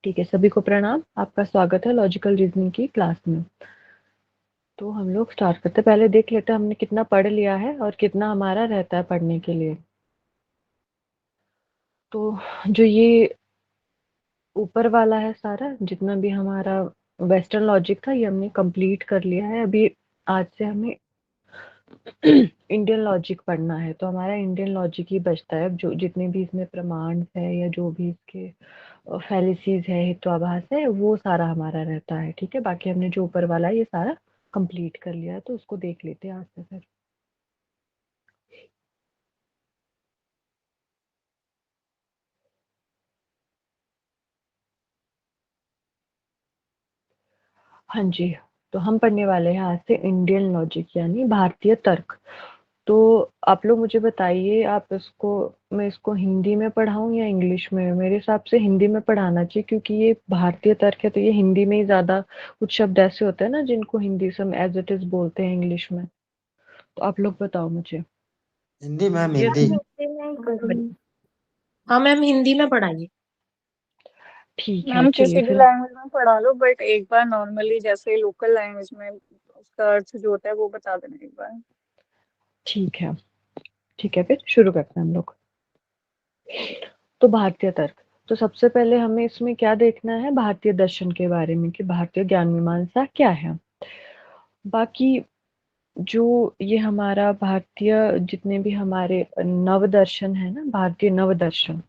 ठीक है, सभी को प्रणाम। आपका स्वागत है लॉजिकल रीजनिंग की क्लास में। तो हम लोग स्टार्ट करते, पहले देख लेते हैं हमने कितना पढ़ लिया है और कितना हमारा रहता है पढ़ने के लिए। तो जो ये ऊपर वाला है सारा जितना भी हमारा वेस्टर्न लॉजिक था, ये हमने कंप्लीट कर लिया है। अभी आज से हमें इंडियन लॉजिक पढ़ना है, तो हमारा इंडियन लॉजिक ही बचता है। अब जो जितने भी इसमें प्रमाण है या जो भी इसके फैलिसीज है, हेतुआभास है, वो सारा हमारा रहता है। ठीक है, बाकी हमने जो ऊपर वाला है ये सारा कंप्लीट कर लिया है, तो उसको देख लेते हैं आज से फिर। हाँ जी, तो हम पढ़ने वाले हैं आज से इंडियन लॉजिक यानी भारतीय तर्क। तो आप लोग मुझे बताइए, आप इसको, मैं इसको हिंदी में पढ़ाऊं या इंग्लिश में? मेरे हिसाब से हिंदी में पढ़ाना चाहिए, क्योंकि ये भारतीय तर्क है तो ये हिंदी में ही ज्यादा, कुछ शब्द ऐसे होते हैं ना जिनको हिंदी से हम एज इट इज बोलते हैं इंग्लिश में। तो आप लोग बताओ मुझे। हिंदी मैम, ये हिंदी। हिंदी में ही करूंगी। हाँ मैम, हिंदी में पढ़ाइए। ठीक है, मैम चलिए किसी भी फिर। लैंग्वेज में पढ़ा लो, बट एक बार नॉर्मली जैसे लोकल लैंग्वेज में उसका अर्थ जो होता है वो बता देना एक बार। ठीक है, ठीक है, फिर शुरू करते हैं हम लोग। तो भारतीय तर्क, तो सबसे पहले हमें इसमें क्या देखना है, भारतीय दर्शन के बारे में कि भारतीय ज्ञान मीमांसा क्या है। बाकी जो ये हमारा भारतीय जितने भी हमारे नव दर्शन है ना, भारतीय नव दर्शन,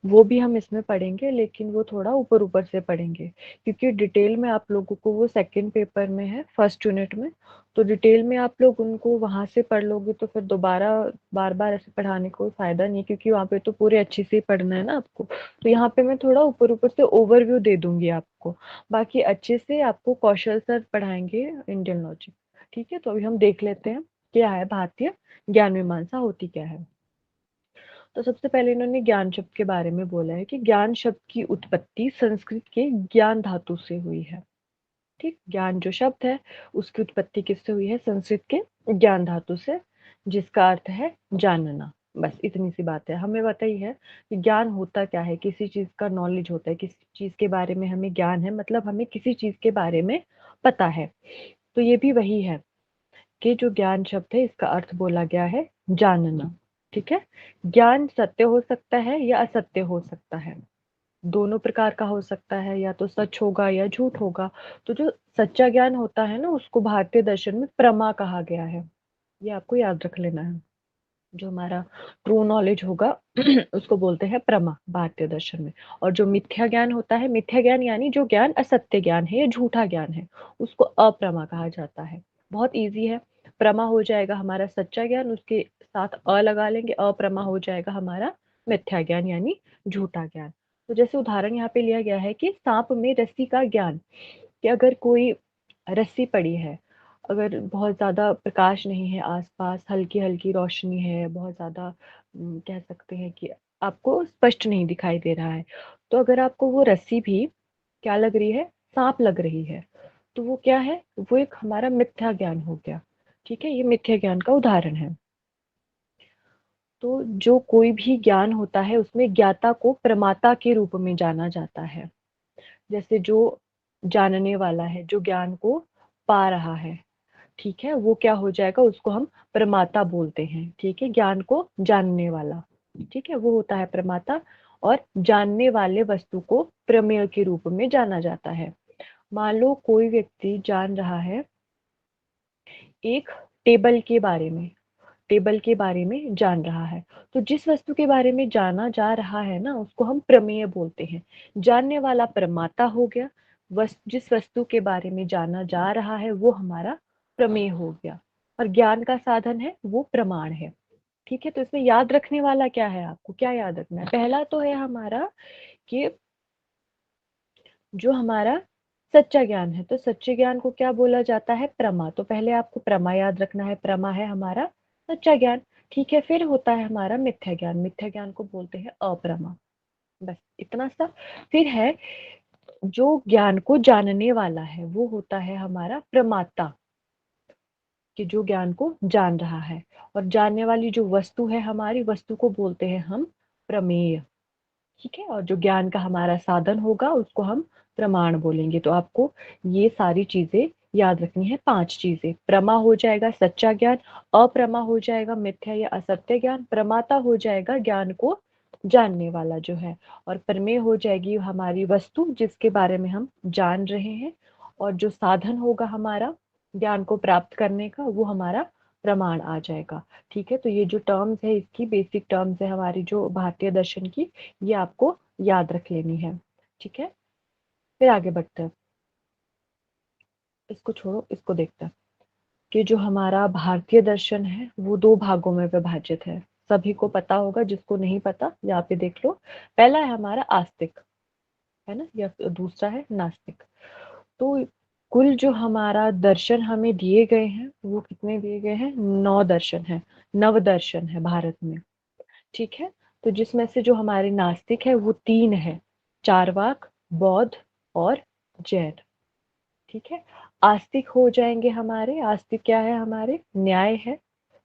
वो भी हम इसमें पढ़ेंगे, लेकिन वो थोड़ा ऊपर ऊपर से पढ़ेंगे, क्योंकि डिटेल में आप लोगों को वो सेकंड पेपर में है, फर्स्ट यूनिट में। तो डिटेल में आप लोग उनको वहां से पढ़ लोगे तो फिर दोबारा बार बार ऐसे पढ़ाने को कोई फायदा नहीं, क्योंकि वहां पे तो पूरे अच्छे से ही पढ़ना है ना आपको। तो यहाँ पे मैं थोड़ा ऊपर ऊपर से ओवरव्यू दे दूंगी आपको। बाकी अच्छे से आपको कौशल सर पढ़ाएंगे इंडियन लॉजिक। ठीक है, तो अभी हम देख लेते हैं क्या है भारतीय ज्ञान मीमांसा, होती क्या है। तो सबसे पहले इन्होंने ज्ञान शब्द के बारे में बोला है कि ज्ञान शब्द की उत्पत्ति संस्कृत के ज्ञान धातु से हुई है। ठीक, ज्ञान जो शब्द है उसकी उत्पत्ति किससे हुई है? संस्कृत के ज्ञान धातु से, जिसका अर्थ है जानना। बस इतनी सी बात है। हमें पता ही है कि ज्ञान होता क्या है, किसी चीज का नॉलेज होता है, किसी चीज के बारे में हमें ज्ञान है, मतलब हमें किसी चीज के बारे में पता है। तो ये भी वही है कि जो ज्ञान शब्द है इसका अर्थ बोला गया है जानना। ठीक है, ज्ञान सत्य हो सकता है या असत्य हो सकता है, दोनों प्रकार का हो सकता है, या तो सच होगा या झूठ होगा। तो जो सच्चा ज्ञान होता है ना, उसको भारतीय दर्शन में प्रमा कहा गया है। ये आपको याद रख लेना है। जो हमारा ट्रू नॉलेज होगा उसको बोलते हैं प्रमा भारतीय दर्शन में। और जो मिथ्या ज्ञान होता है, मिथ्या ज्ञान यानी जो ज्ञान असत्य ज्ञान है या झूठा ज्ञान है, उसको अप्रमा कहा जाता है। बहुत इजी है। प्रमा हो जाएगा हमारा सच्चा ज्ञान, उसके साथ अ लगा लेंगे, अप्रमा हो जाएगा हमारा मिथ्या ज्ञान यानी झूठा ज्ञान। तो जैसे उदाहरण यहाँ पे लिया गया है कि सांप में रस्सी का ज्ञान, कि अगर कोई रस्सी पड़ी है, अगर बहुत ज़्यादा प्रकाश नहीं है आसपास, हल्की-हल्की रोशनी है, बहुत ज़्यादा कह सकते हैं कि आपको स्पष्ट नहीं दिखाई दे रहा है, तो अगर आपको वो रस्सी भी क्या लग रही है? साँप लग रही है, तो वो क्या है? वो एक हमारा मिथ्या ज्ञान हो गया। ठीक है? ये मिथ्या ज्ञान का उदाहरण है। तो जो कोई भी ज्ञान होता है उसमें ज्ञाता को प्रमाता के रूप में जाना जाता है। जैसे जो जानने वाला है, जो ज्ञान को पा रहा है, ठीक है, वो क्या हो जाएगा? उसको हम प्रमाता बोलते हैं। ठीक है, ज्ञान को जानने वाला, ठीक है, वो होता है प्रमाता। और जानने वाले वस्तु को प्रमेय के रूप में जाना जाता है। मान लो कोई व्यक्ति जान रहा है एक टेबल के बारे में, टेबल के बारे में जान रहा है, तो जिस वस्तु के बारे में जाना जा रहा है ना, उसको हम प्रमेय बोलते हैं। जानने वाला प्रमाता हो गया, जिस वस्तु के बारे में जाना जा रहा है वो हमारा प्रमेय हो गया, और ज्ञान का साधन है वो प्रमाण है। ठीक है, तो इसमें याद रखने वाला क्या है? आपको क्या याद रखना है? पहला तो है हमारा कि जो हमारा सच्चा ज्ञान है, तो सच्चे ज्ञान को क्या बोला जाता है? प्रमा। तो पहले आपको प्रमा याद रखना है, प्रमा है हमारा सच्चा ज्ञान। ठीक है, फिर होता है हमारा मिथ्या ज्ञान, मिथ्या ज्ञान को बोलते हैं अप्रमा। बस इतना सा। फिर है जो ज्ञान को जानने वाला है, वो होता है हमारा प्रमाता, कि जो ज्ञान को जान रहा है। और जानने वाली जो वस्तु है, हमारी वस्तु को बोलते हैं हम प्रमेय। ठीक है। और जो ज्ञान का हमारा साधन होगा उसको हम प्रमाण बोलेंगे। तो आपको ये सारी चीजें याद रखनी है, 5 चीजें। प्रमा हो जाएगा सच्चा ज्ञान, अप्रमा हो जाएगा मिथ्या या असत्य ज्ञान, प्रमाता हो जाएगा ज्ञान को जानने वाला जो है, और प्रमेय हो जाएगी हमारी वस्तु जिसके बारे में हम जान रहे हैं, और जो साधन होगा हमारा ज्ञान को प्राप्त करने का वो हमारा प्रमाण आ जाएगा। ठीक है। तो ये जो टर्म्स है, इसकी बेसिक टर्म्स है हमारी जो भारतीय दर्शन की, ये आपको याद रख लेनी है। ठीक है। फिर आगे बढ़ते हैं, इसको छोड़ो, इसको देखते हैं कि जो हमारा भारतीय दर्शन है वो 2 भागों में विभाजित है। सभी को पता होगा, जिसको नहीं पता यहाँ पे देख लो। पहला है हमारा आस्तिक, है ना, या दूसरा है नास्तिक। तो कुल जो हमारा दर्शन हमें दिए गए हैं वो कितने दिए गए हैं? 9 दर्शन है, नव दर्शन है भारत में। ठीक है। तो जिसमें से जो हमारे नास्तिक है वो 3 है, चारवाक, बौद्ध और जैन। ठीक है। आस्तिक हो जाएंगे हमारे, आस्तिक क्या है हमारे? न्याय है,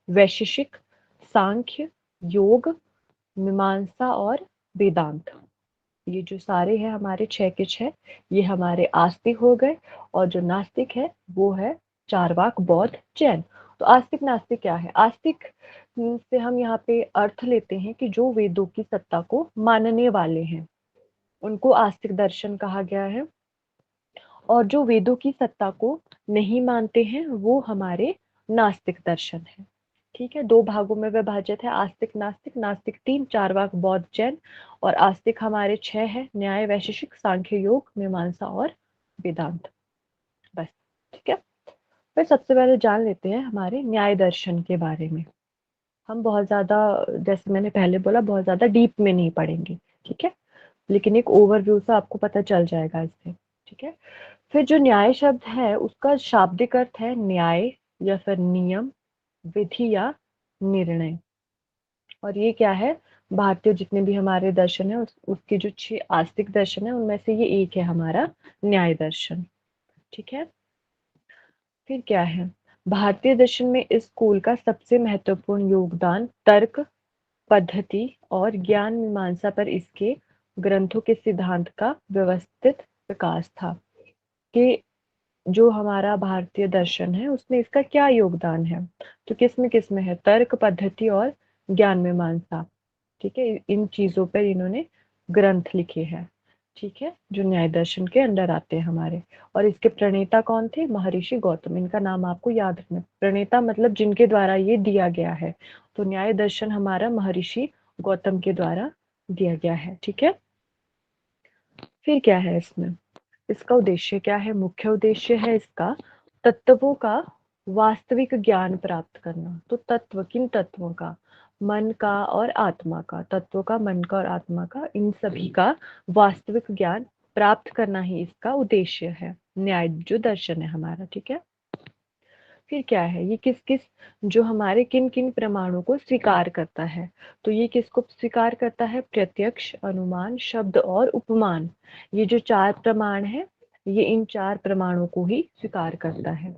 वैशेषिक, सांख्य, योग, मीमांसा और वेदांत। ये जो सारे हैं हमारे 6 के 6, ये हमारे आस्तिक हो गए। और जो नास्तिक है वो है चारवाक, बौद्ध, जैन। तो आस्तिक नास्तिक क्या है? आस्तिक से हम यहाँ पे अर्थ लेते हैं कि जो वेदों की सत्ता को मानने वाले हैं, उनको आस्तिक दर्शन कहा गया है। और जो वेदों की सत्ता को नहीं मानते हैं वो हमारे नास्तिक दर्शन है। ठीक है। 2 भागों में विभाजित है, आस्तिक नास्तिक। नास्तिक 3, चारवाक, बौद्ध, जैन। और आस्तिक हमारे 6 है, न्याय, वैशेषिक, सांख्य, योग, मीमांसा और वेदांत। बस। ठीक है। फिर सबसे पहले जान लेते हैं हमारे न्याय दर्शन के बारे में। हम बहुत ज्यादा, जैसे मैंने पहले बोला, बहुत ज्यादा डीप में नहीं पढ़ेंगे। ठीक है। लेकिन एक ओवरव्यू से आपको पता चल जाएगा इससे। ठीक है। फिर जो न्याय शब्द है उसका शाब्दिक अर्थ है न्याय या फिर नियम, विधि या निर्णय। और ये क्या है? भारतीय जितने भी हमारे दर्शन है उसके जो 6 आस्तिक दर्शन है उनमें से ये एक है हमारा न्याय दर्शन। ठीक है। फिर क्या है? भारतीय दर्शन में इस स्कूल का सबसे महत्वपूर्ण योगदान तर्क, पद्धति और ज्ञान मीमांसा पर इसके ग्रंथों के सिद्धांत का व्यवस्थित विकास था। कि जो हमारा भारतीय दर्शन है उसमें इसका क्या योगदान है? तो किसमें है? तर्क, पद्धति और ज्ञान मीमांसा। ठीक है। इन चीजों पर इन्होंने ग्रंथ लिखे हैं। ठीक है। जो न्याय दर्शन के अंडर आते हैं हमारे। और इसके प्रणेता कौन थे? महर्षि गौतम। इनका नाम आपको याद रखना। प्रणेता मतलब जिनके द्वारा ये दिया गया है। तो न्याय दर्शन हमारा महर्षि गौतम के द्वारा दिया गया है। ठीक है। फिर क्या है इसमें? इसका उद्देश्य क्या है? मुख्य उद्देश्य है इसका तत्वों का वास्तविक ज्ञान प्राप्त करना। तो तत्व, किन तत्वों का? मन का और आत्मा का। तत्वों का, मन का और आत्मा का, इन सभी का वास्तविक ज्ञान प्राप्त करना ही इसका उद्देश्य है, न्याय जो दर्शन है हमारा। ठीक है। फिर क्या है? ये किस किस, जो हमारे किन किन प्रमाणों को स्वीकार करता है? तो ये किसको स्वीकार करता है? प्रत्यक्ष, अनुमान, शब्द और उपमान। ये जो 4 प्रमाण है, ये इन 4 प्रमाणों को ही स्वीकार करता है।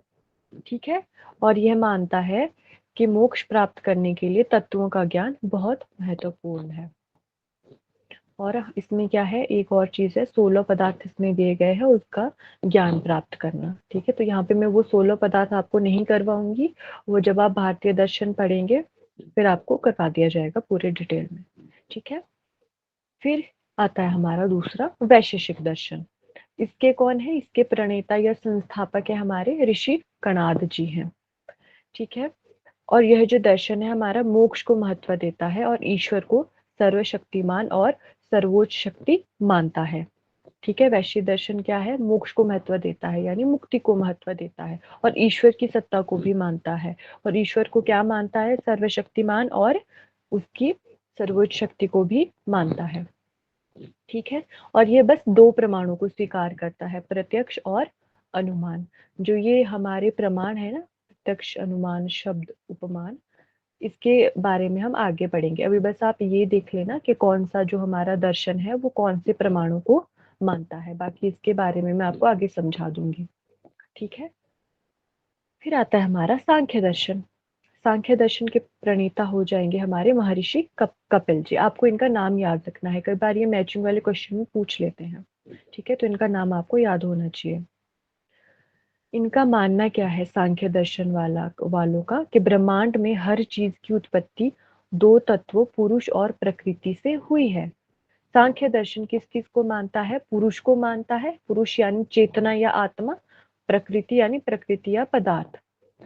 ठीक है। और यह मानता है कि मोक्ष प्राप्त करने के लिए तत्वों का ज्ञान बहुत महत्वपूर्ण है। और इसमें क्या है, एक और चीज है, 16 पदार्थ इसमें दिए गए हैं उसका ज्ञान प्राप्त करना। ठीक है। तो यहाँ पे मैं वो 16 पदार्थ आपको नहीं करवाऊंगी, वो जब आप भारतीय दर्शन पढ़ेंगे फिर आपको करवा दिया जाएगा पूरे डिटेल में। ठीक है। फिर आता है हमारा दूसरा वैशेषिक दर्शन। इसके कौन है? इसके प्रणेता या संस्थापक है हमारे ऋषि कणाद जी हैं। ठीक है। और यह जो दर्शन है हमारा मोक्ष को महत्व देता है और ईश्वर को सर्वशक्तिमान और सर्वोच्च शक्ति मानता है। ठीक है। वैश्य दर्शन क्या है? मोक्ष को महत्व देता है, यानी मुक्ति को महत्व देता है, और ईश्वर की सत्ता को भी मानता है। और ईश्वर को क्या मानता है? सर्वशक्तिमान और उसकी सर्वोच्च शक्ति को भी मानता है। ठीक है। और ये बस 2 प्रमाणों को स्वीकार करता है, प्रत्यक्ष और अनुमान। जो ये हमारे प्रमाण है ना, प्रत्यक्ष, अनुमान, शब्द, उपमान, इसके बारे में हम आगे पढ़ेंगे। अभी बस आप ये देख लेना कि कौन सा जो हमारा दर्शन है वो कौन से प्रमाणों को मानता है, बाकी इसके बारे में मैं आपको आगे समझा दूंगी। ठीक है। फिर आता है हमारा सांख्य दर्शन। सांख्य दर्शन के प्रणेता हो जाएंगे हमारे महर्षि कपिल जी। आपको इनका नाम याद रखना है, कई बार ये मैचिंग वाले क्वेश्चन में पूछ लेते हैं, ठीक है, तो इनका नाम आपको याद होना चाहिए। इनका मानना क्या है सांख्य दर्शन वालों का, कि ब्रह्मांड में हर चीज की उत्पत्ति दो तत्वों पुरुष और प्रकृति से हुई है। सांख्य दर्शन किस चीज को मानता है? पुरुष को मानता है, पुरुष यानी चेतना या आत्मा, प्रकृति यानी प्रकृति या पदार्थ,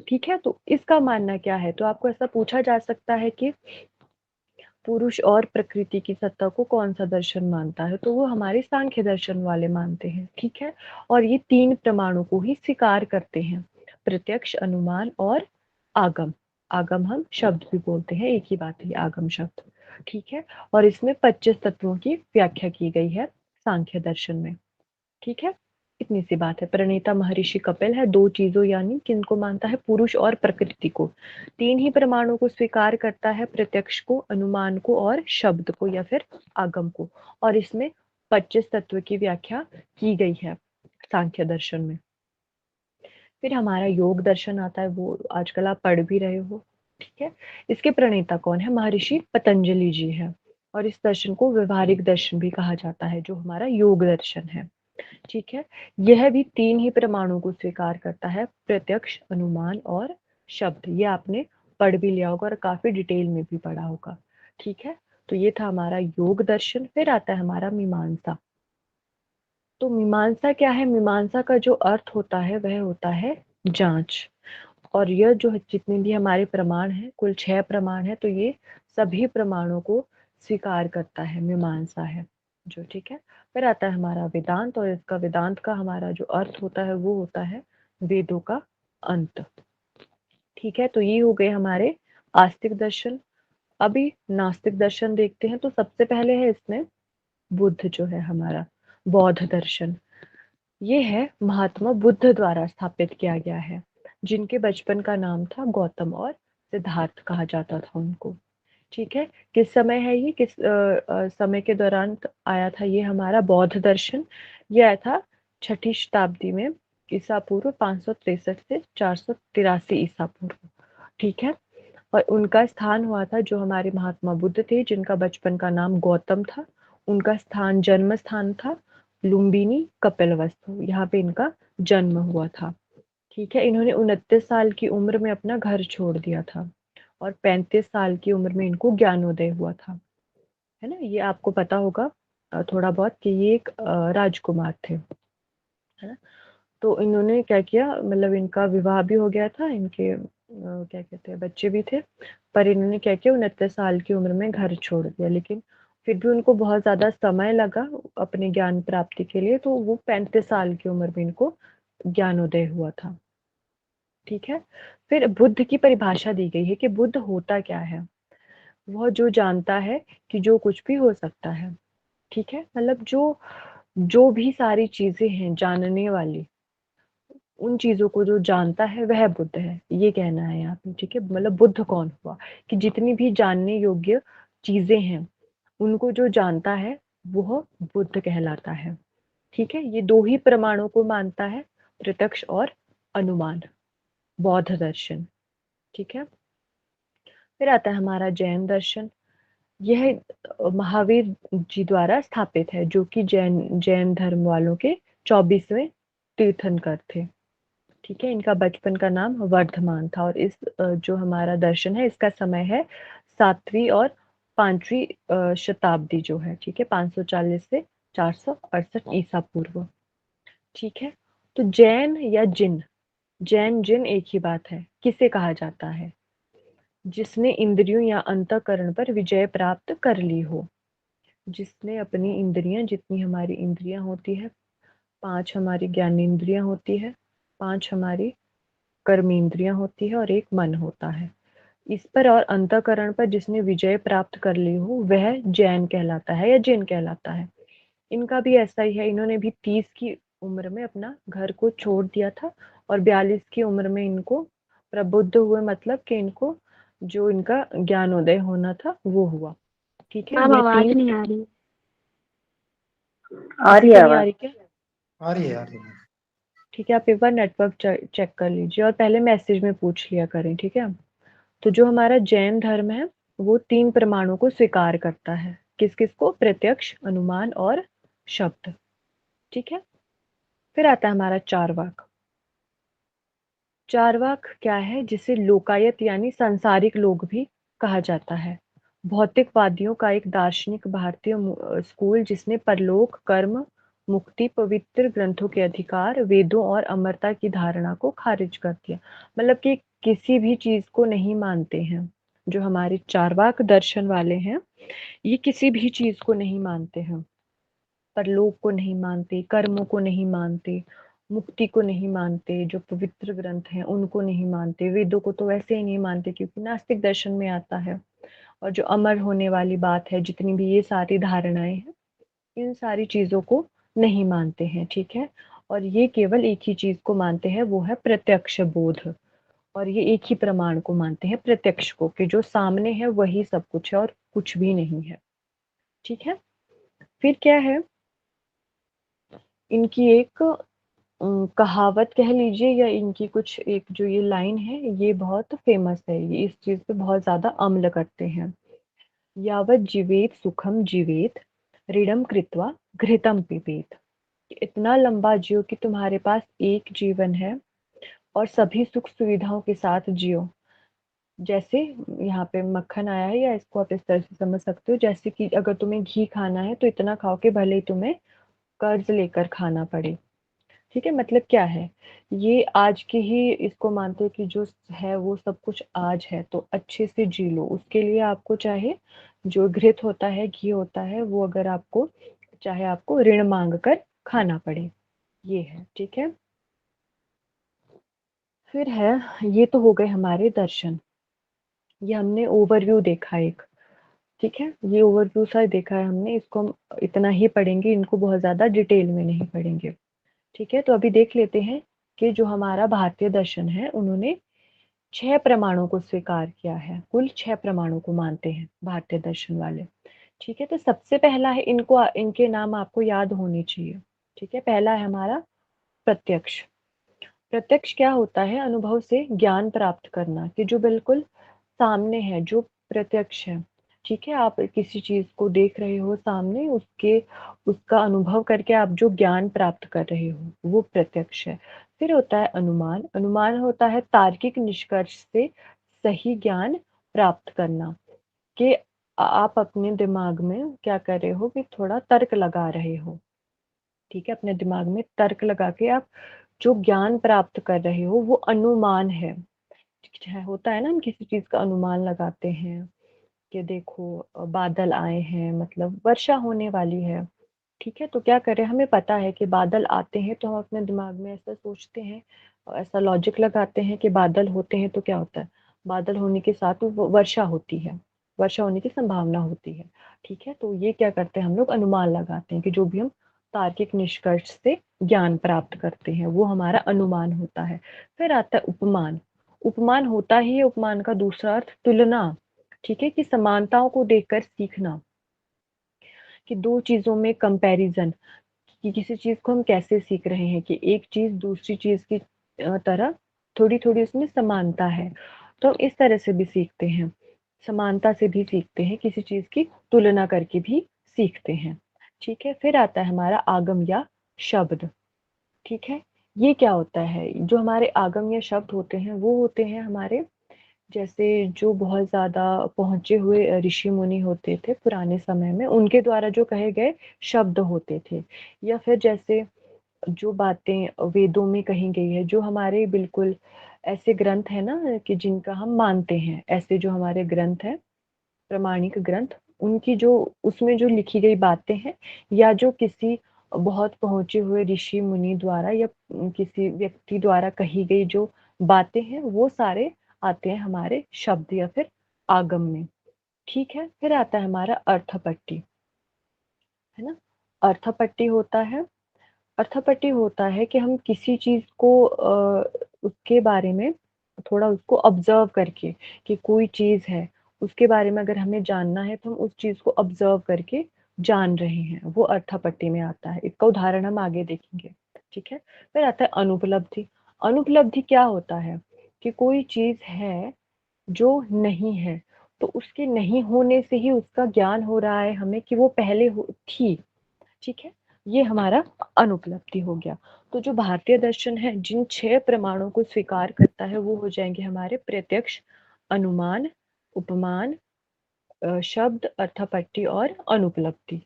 ठीक है। तो इसका मानना क्या है? तो आपको ऐसा पूछा जा सकता है कि पुरुष और प्रकृति की सत्ता को कौन सा दर्शन मानता है? तो वो हमारे सांख्य दर्शन वाले मानते हैं, ठीक है। और ये तीन प्रमाणों को ही स्वीकार करते हैं, प्रत्यक्ष, अनुमान और आगम। आगम हम शब्द भी बोलते हैं, एक ही बात है आगम शब्द, ठीक है। और इसमें 25 तत्वों की व्याख्या की गई है सांख्य दर्शन में, ठीक है। इतनी सी बात है। प्रणेता महर्षि कपिल है। दो चीजों यानी किनको मानता है? पुरुष और प्रकृति को। तीन ही प्रमाणों को स्वीकार करता है, प्रत्यक्ष को, अनुमान को और शब्द को या फिर आगम को। और इसमें 25 तत्व की व्याख्या की गई है सांख्य दर्शन में। फिर हमारा योग दर्शन आता है, वो आजकल आप पढ़ भी रहे हो, ठीक है। इसके प्रणेता कौन है? महर्षि पतंजलि जी है। और इस दर्शन को व्यवहारिक दर्शन भी कहा जाता है, जो हमारा योग दर्शन है, ठीक है। यह भी तीन ही प्रमाणों को स्वीकार करता है, प्रत्यक्ष, अनुमान और शब्द। ये आपने पढ़ भी लिया होगा और काफी डिटेल में भी पढ़ा होगा, ठीक है। तो ये था हमारा योग दर्शन। फिर आता है हमारा मीमांसा। तो मीमांसा क्या है? मीमांसा का जो अर्थ होता है वह होता है जांच। और यह जो जितने भी हमारे प्रमाण हैं, कुल 6 प्रमाण है, तो ये सभी प्रमाणों को स्वीकार करता है, मीमांसा है जो, ठीक है। फिर आता है हमारा वेदांत, और इसका वेदांत का हमारा जो अर्थ होता है वो होता है वेदों का अंत, ठीक है। तो ये हो गए हमारे आस्तिक दर्शन। अभी नास्तिक दर्शन देखते हैं। तो सबसे पहले है इसमें बुद्ध जो है हमारा, बौद्ध दर्शन। ये है महात्मा बुद्ध द्वारा स्थापित किया गया है, जिनके बचपन का नाम था गौतम और सिद्धार्थ कहा जाता था उनको, ठीक है। किस समय है ये, किस समय के दौरान आया था ये हमारा बौद्ध दर्शन? ये आया था 6ठी शताब्दी में, ईसा पूर्व 563 से 483 ईसा पूर्व, ठीक है। और उनका स्थान हुआ था, जो हमारे महात्मा बुद्ध थे जिनका बचपन का नाम गौतम था, उनका स्थान, जन्म स्थान था लुम्बिनी कपिलवस्तु, यहाँ पे इनका जन्म हुआ था, ठीक है। इन्होंने 29 साल की उम्र में अपना घर छोड़ दिया था और 35 साल की उम्र में इनको ज्ञानोदय हुआ था, है ना। ये आपको पता होगा थोड़ा बहुत कि ये एक राजकुमार थे, है ना। तो इन्होंने क्या किया, मतलब इनका विवाह भी हो गया था, इनके क्या कहते हैं बच्चे भी थे, पर इन्होंने क्या किया, 29 साल की उम्र में घर छोड़ दिया। लेकिन फिर भी उनको बहुत ज्यादा समय लगा अपने ज्ञान प्राप्ति के लिए, तो वो 35 साल की उम्र में इनको ज्ञानोदय हुआ था, ठीक है। फिर बुद्ध की परिभाषा दी गई है कि बुद्ध होता क्या है? वह जो जानता है कि जो कुछ भी हो सकता है, ठीक है। मतलब जो जो भी सारी चीजें हैं जानने वाली, उन चीजों को जो जानता है वह बुद्ध है, ये कहना है यहाँ पे, ठीक है। मतलब बुद्ध कौन हुआ? कि जितनी भी जानने योग्य चीजें हैं उनको जो जानता है वह बुद्ध कहलाता है, ठीक है। ये दो ही प्रमाणों को मानता है, प्रत्यक्ष और अनुमान, बौद्ध दर्शन, ठीक है। फिर आता है हमारा जैन दर्शन। यह महावीर जी द्वारा स्थापित है, जो कि जैन जैन धर्म वालों के 24वें तीर्थंकर थे, ठीक है। इनका बचपन का नाम वर्धमान था। और इस जो हमारा दर्शन है इसका समय है 7वीं और 5वीं शताब्दी जो है, ठीक है, 540 से 468 ईसा पूर्व, ठीक है। तो जैन या जिन, जैन जिन एक ही बात है। किसे कहा जाता है? जिसने इंद्रियों या अंतःकरण पर विजय प्राप्त कर ली हो। जिसने अपनी इंद्रियां, जितनी हमारी इंद्रियां होती है, 5 हमारी ज्ञानेंद्रियां होती है, 5 हमारी कर्मेंद्रियां होती है और एक मन होता है, इस पर और अंतःकरण पर जिसने विजय प्राप्त कर ली हो वह जैन कहलाता है या जिन कहलाता है। इनका भी ऐसा ही है, इन्होंने भी 30 की उम्र में अपना घर को छोड़ दिया था और 42 की उम्र में इनको प्रबुद्ध हुए, मतलब कि इनको जो इनका ज्ञानोदय होना था वो हुआ, ठीक है। मैम यह आवाज 3 नहीं आ रही। आ किसी रही है को नहीं आ आवाज। रही क्या? आ रही है, आ रही है। ठीक है, आप एक बार नेटवर्क चेक कर लीजिए और पहले मैसेज में पूछ लिया करें, ठीक है। तो जो हमारा जैन धर्म है वो 3 प्रमाणों को स्वीकार करता है। किस-किस को? प्रत्यक्ष, अनुमान और शब्द। ठीक है? फिर आता है हमारा चार्वाक। चार्वाक क्या है? जिसे लोकायत यानी सांसारिक लोग भी कहा जाता है। भौतिकवादियों का एक दार्शनिक भारतीय स्कूल जिसने परलोक, कर्म, मुक्ति, पवित्र ग्रंथों के अधिकार, वेदों और अमरता की धारणा को खारिज कर दिया। मतलब कि किसी भी चीज़ को नहीं मानते हैं। जो हमारे चार्वाक दर्शन वाले हैं, ये किसी भी चीज़ को नहीं मानते हैं। परलोक को नहीं मानते, कर्मों को नहीं मानते, मुक्ति को नहीं मानते, जो पवित्र ग्रंथ हैं उनको नहीं मानते, वेदों को तो वैसे ही नहीं मानते क्योंकि नास्तिक दर्शन में आता है। और जो अमर होने वाली बात है, जितनी भी ये सारी धारणाएँ हैं, इन सारी चीज़ों को नहीं मानते हैं, ठीक है? और ये केवल एक ही चीज़ को मानते हैं, वो है प्रत्यक्ष बोध। और ये एक ही प्रमाण को मानते हैं, प्रत्यक्ष को, कि जो सामने है वही सब कुछ है और कुछ भी नहीं है। ठीक है? फिर क्या है, इनकी एक कहावत कह लीजिए या इनकी कुछ एक जो ये लाइन है, ये बहुत फेमस है। ये इस चीज़ पे बहुत ज़्यादा अम्ल करते हैं। यावत् जीवेत सुखम जीवेत, ऋणम कृत्वा घृतम पिबेत। इतना लंबा जियो कि तुम्हारे पास एक जीवन है और सभी सुख सुविधाओं के साथ जियो। जैसे यहाँ पे मक्खन आया है, या इसको आप इस तरह से समझ सकते हो, जैसे कि अगर तुम्हें घी खाना है तो इतना खाओ कि भले ही तुम्हें कर्ज लेकर खाना पड़े। ठीक है? मतलब क्या है, ये आज की ही इसको मानते हैं कि जो है वो सब कुछ आज है, तो अच्छे से जी लो। उसके लिए आपको चाहे जो घृत होता है, घी होता है, वो अगर आपको चाहे आपको ऋण मांग कर खाना पड़े, ये है। ठीक है? फिर है, ये तो हो गए हमारे दर्शन। ये हमने ओवरव्यू देखा एक। ठीक है? ये ओवरव्यू सा देखा है हमने, इसको हम इतना ही पढ़ेंगे, इनको बहुत ज़्यादा डिटेल में नहीं पढ़ेंगे। ठीक है? तो अभी देख लेते हैं कि जो हमारा भारतीय दर्शन है, उन्होंने 6 प्रमाणों को स्वीकार किया है। कुल 6 प्रमाणों को मानते हैं भारतीय दर्शन वाले। ठीक है? तो सबसे पहला है, इनको इनके नाम आपको याद होने चाहिए। ठीक है? पहला है हमारा प्रत्यक्ष। प्रत्यक्ष क्या होता है? अनुभव से ज्ञान प्राप्त करना, कि जो बिल्कुल सामने है, जो प्रत्यक्ष है। ठीक है? आप किसी चीज़ को देख रहे हो सामने, उसका अनुभव करके आप जो ज्ञान प्राप्त कर रहे हो, वो प्रत्यक्ष है। फिर होता है अनुमान। अनुमान होता है तार्किक निष्कर्ष से सही ज्ञान प्राप्त करना, कि आप अपने दिमाग में क्या कर रहे हो कि थोड़ा तर्क लगा रहे हो। ठीक है? अपने दिमाग में तर्क लगा के आप जो ज्ञान प्राप्त कर रहे हो, वो अनुमान है। ठीक है? होता है ना, हम किसी चीज़ का अनुमान लगाते हैं कि देखो बादल आए हैं, मतलब वर्षा होने वाली है। ठीक है? तो क्या करें, हमें पता है कि बादल आते हैं तो हम अपने दिमाग में ऐसा सोचते हैं और ऐसा लॉजिक लगाते हैं कि बादल होते हैं तो क्या होता है? बादल होने के साथ वो वर्षा होती है, वर्षा होने की संभावना होती है। ठीक है? तो ये क्या करते हैं, हम लोग अनुमान लगाते हैं कि जो भी हम तार्किक निष्कर्ष से ज्ञान प्राप्त करते हैं, वो हमारा अनुमान होता है। फिर आता है उपमान। उपमान होता ही है, उपमान का दूसरा अर्थ तुलना। ठीक है? कि समानताओं को देखकर सीखना, कि 2 चीज़ों में कंपैरिज़न, कि किसी चीज़ को हम कैसे सीख रहे हैं, कि एक चीज़ दूसरी चीज़ की तरह थोड़ी-थोड़ी उसमें समानता है। तो हम इस तरह से भी सीखते हैं, समानता से भी सीखते हैं, किसी चीज़ की तुलना करके भी सीखते हैं। ठीक है? फिर आता है हमारा आगम या शब्द। ठीक है? ये क्या होता है? जो हमारे आगम या शब्द होते हैं, वो होते हैं हमारे, जैसे जो बहुत ज़्यादा पहुँचे हुए ऋषि-मुनि होते थे पुराने समय में, उनके द्वारा जो कहे गए शब्द होते थे। या फिर जैसे जो बातें वेदों में कही गई है, जो हमारे बिल्कुल ऐसे ग्रंथ हैं ना कि जिनका हम मानते हैं, ऐसे जो हमारे ग्रंथ हैं, प्रामाणिक ग्रंथ, उनकी जो उसमें जो लिखी गई बातें हैं, या जो किसी बहुत पहुँचे हुए ऋषि-मुनि द्वारा या किसी व्यक्ति द्वारा कही गई जो बातें हैं, वो सारे आते हैं हमारे शब्द या फिर आगम में। ठीक है? फिर आता है हमारा अर्थपट्टि, है ना? अर्थपट्टि होता है, अर्थापट्टि होता है कि हम किसी चीज़ को उसके बारे में थोड़ा उसको ऑब्ज़र्व करके, कि कोई चीज़ है, उसके बारे में अगर हमें जानना है तो हम उस चीज़ को ऑब्ज़र्व करके जान रहे हैं, वो अर्थापट्टि में आता है। इसका उदाहरण हम आगे देखेंगे। ठीक है? फिर आता है अनुपलब्धि। अनुपलब्धि क्या होता है? कि कोई चीज़ है, जो नहीं है, तो उसके नहीं होने से ही उसका ज्ञान हो रहा है हमें कि वो पहले थी। ठीक है, ये हमारा अनुपलब्धि हो गया। तो जो भारतीय दर्शन है जिन 6 प्रमाणों को स्वीकार करता है वो हो जाएंगे हमारे प्रत्यक्ष, अनुमान, उपमान, शब्द, अर्थापट्टी और अनुपलब्धि।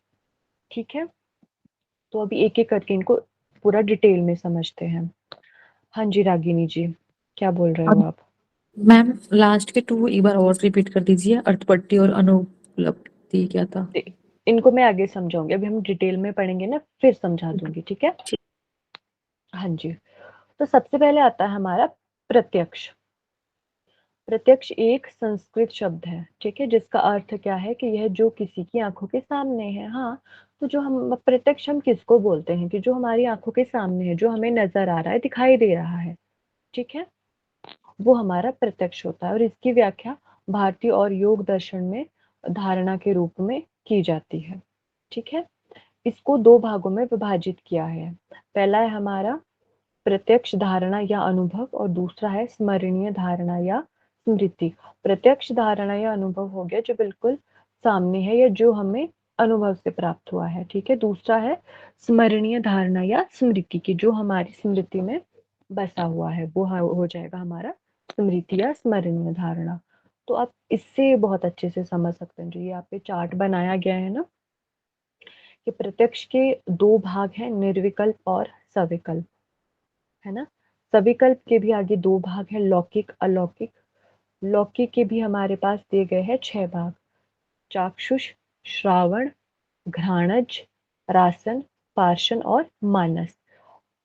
ठीक है, तो अभी एक एक करके इनको पूरा डिटेल में समझते हैं। हाँ जी रागिनी जी, क्या बोल रहे हो अब आप? मैम लास्ट के 2 एक बार और रिपीट कर दीजिए, अर्थपट्टी और अनुपलब्धि क्या था? इनको मैं आगे समझाऊंगी, अभी हम डिटेल में पढ़ेंगे ना, फिर समझा दूंगी। ठीक है, हाँ जी। तो सबसे पहले आता है हमारा प्रत्यक्ष। प्रत्यक्ष एक संस्कृत शब्द है, ठीक है, जिसका अर्थ क्या है कि यह जो किसी की आंखों के सामने है। हाँ, तो जो हम प्रत्यक्ष हम किसको बोलते हैं कि जो हमारी आंखों के सामने है, जो हमें नजर आ रहा है, दिखाई दे रहा है। ठीक है, वो हमारा प्रत्यक्ष होता है और इसकी व्याख्या भारतीय और योग दर्शन में धारणा के रूप में की जाती है। ठीक है, इसको 2 भागों में विभाजित किया है। पहला है हमारा प्रत्यक्ष धारणा या अनुभव और दूसरा है स्मरणीय धारणा या स्मृति। प्रत्यक्ष धारणा या अनुभव हो गया जो बिल्कुल सामने है या जो हमें अनुभव से प्राप्त हुआ है। ठीक है, दूसरा है स्मरणीय धारणा या स्मृति की, जो हमारी स्मृति में बसा हुआ है, वो हो जाएगा हमारा स्मृति या स्मरणीय धारणा। तो आप इससे बहुत अच्छे से समझ सकते हैं। जो ये यहाँ पे चार्ट बनाया गया है ना, कि प्रत्यक्ष के 2 भाग हैं, निर्विकल्प और सविकल्प, है ना। सविकल्प के भी आगे 2 भाग हैं, लौकिक, अलौकिक। लौकिक के भी हमारे पास दिए गए हैं 6 भाग, चाक्षुष, श्रावण, घ्राणज, रासन, पार्शन और मानस।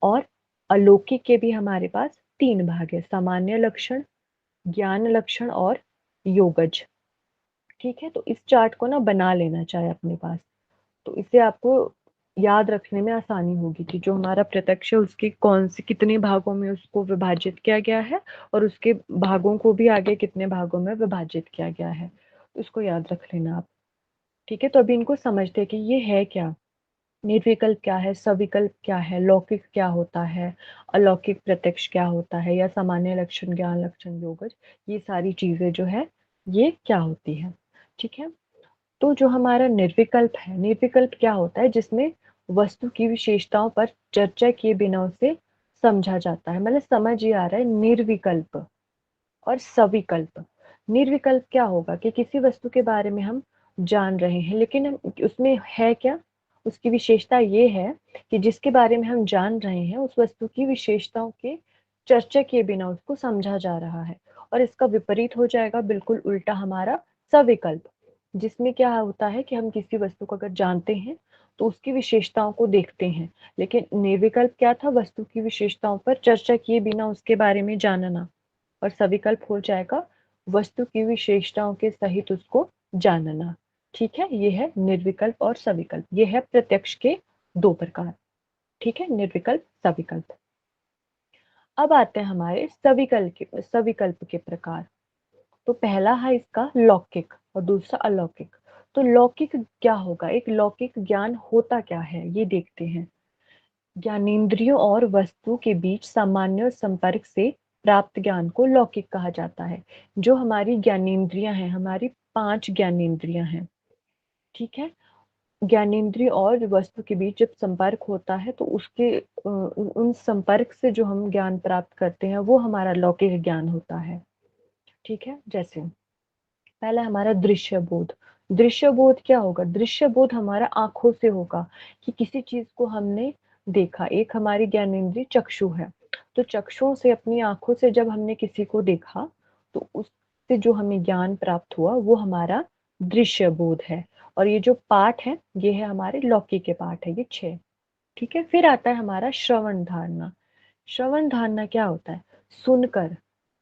और अलौकिक के भी हमारे पास 3 भाग है, सामान्य लक्षण, ज्ञान लक्षण और योगज। ठीक है, तो इस चार्ट को ना बना लेना चाहे अपने पास, तो इससे आपको याद रखने में आसानी होगी कि जो हमारा प्रत्यक्ष है उसके कौन से कितने भागों में उसको विभाजित किया गया है और उसके भागों को भी आगे कितने भागों में विभाजित किया गया है, तो इसको याद रख लेना आप। ठीक है, तो अभी इनको समझते हैं कि ये है क्या, निर्विकल्प क्या है, सविकल्प क्या है, लौकिक क्या होता है, अलौकिक प्रत्यक्ष क्या होता है, या सामान्य लक्षण, ज्ञान लक्षण, योगज, ये सारी चीजें जो है ये क्या होती है। ठीक है, तो जो हमारा निर्विकल्प है, निर्विकल्प क्या होता है, जिसमें वस्तु की विशेषताओं पर चर्चा किए बिना उसे समझा जाता है। मतलब समझ ये आ रहा है निर्विकल्प और सविकल्प। निर्विकल्प क्या होगा कि किसी वस्तु के बारे में हम जान रहे हैं लेकिन हम उसमें है क्या, उसकी विशेषता ये है कि जिसके बारे में हम जान रहे हैं उस वस्तु की विशेषताओं के चर्चा किए बिना उसको समझा जा रहा है। और इसका विपरीत हो जाएगा बिल्कुल उल्टा हमारा सविकल्प, जिसमें क्या होता है कि हम किसी वस्तु को अगर जानते हैं तो उसकी विशेषताओं को देखते हैं, लेकिन निर्विकल्प क्या था, वस्तु की विशेषताओं पर चर्चा किए बिना उसके बारे में जानना। और सविकल्प हो जाएगा वस्तु की विशेषताओं के सहित उसको जानना। ठीक है, ये है निर्विकल्प और सविकल्प, ये है प्रत्यक्ष के 2 प्रकार। ठीक है, निर्विकल्प, सविकल्प। अब आते हैं हमारे सविकल्प के प्रकार। तो पहला है इसका लौकिक और दूसरा अलौकिक। तो लौकिक क्या होगा, एक लौकिक ज्ञान होता क्या है ये देखते हैं। ज्ञानेंद्रियों और वस्तु के बीच सामान्य संपर्क से प्राप्त ज्ञान को लौकिक कहा जाता है। जो हमारी ज्ञानेंद्रियां हैं, हमारी 5 ज्ञानेंद्रियां हैं। ठीक है, ज्ञानेंद्रिय और वस्तु के बीच जब संपर्क होता है तो उसके उन संपर्क से जो हम ज्ञान प्राप्त करते हैं वो हमारा लौकिक ज्ञान होता है। ठीक है, जैसे पहला हमारा दृश्य बोध। दृश्य बोध क्या होगा, दृश्य बोध हमारा आंखों से होगा कि किसी चीज को हमने देखा। एक हमारी ज्ञानेंद्रिय चक्षु है, तो चक्षुओं से अपनी आंखों से जब हमने किसी को देखा तो उससे जो हमें ज्ञान प्राप्त हुआ वो हमारा दृश्य बोध है। और ये जो पाठ है ये है हमारे लौकिक के पाठ है, ये 6। ठीक है, फिर आता है हमारा श्रवण धारणा। श्रवण धारणा क्या होता है, सुनकर,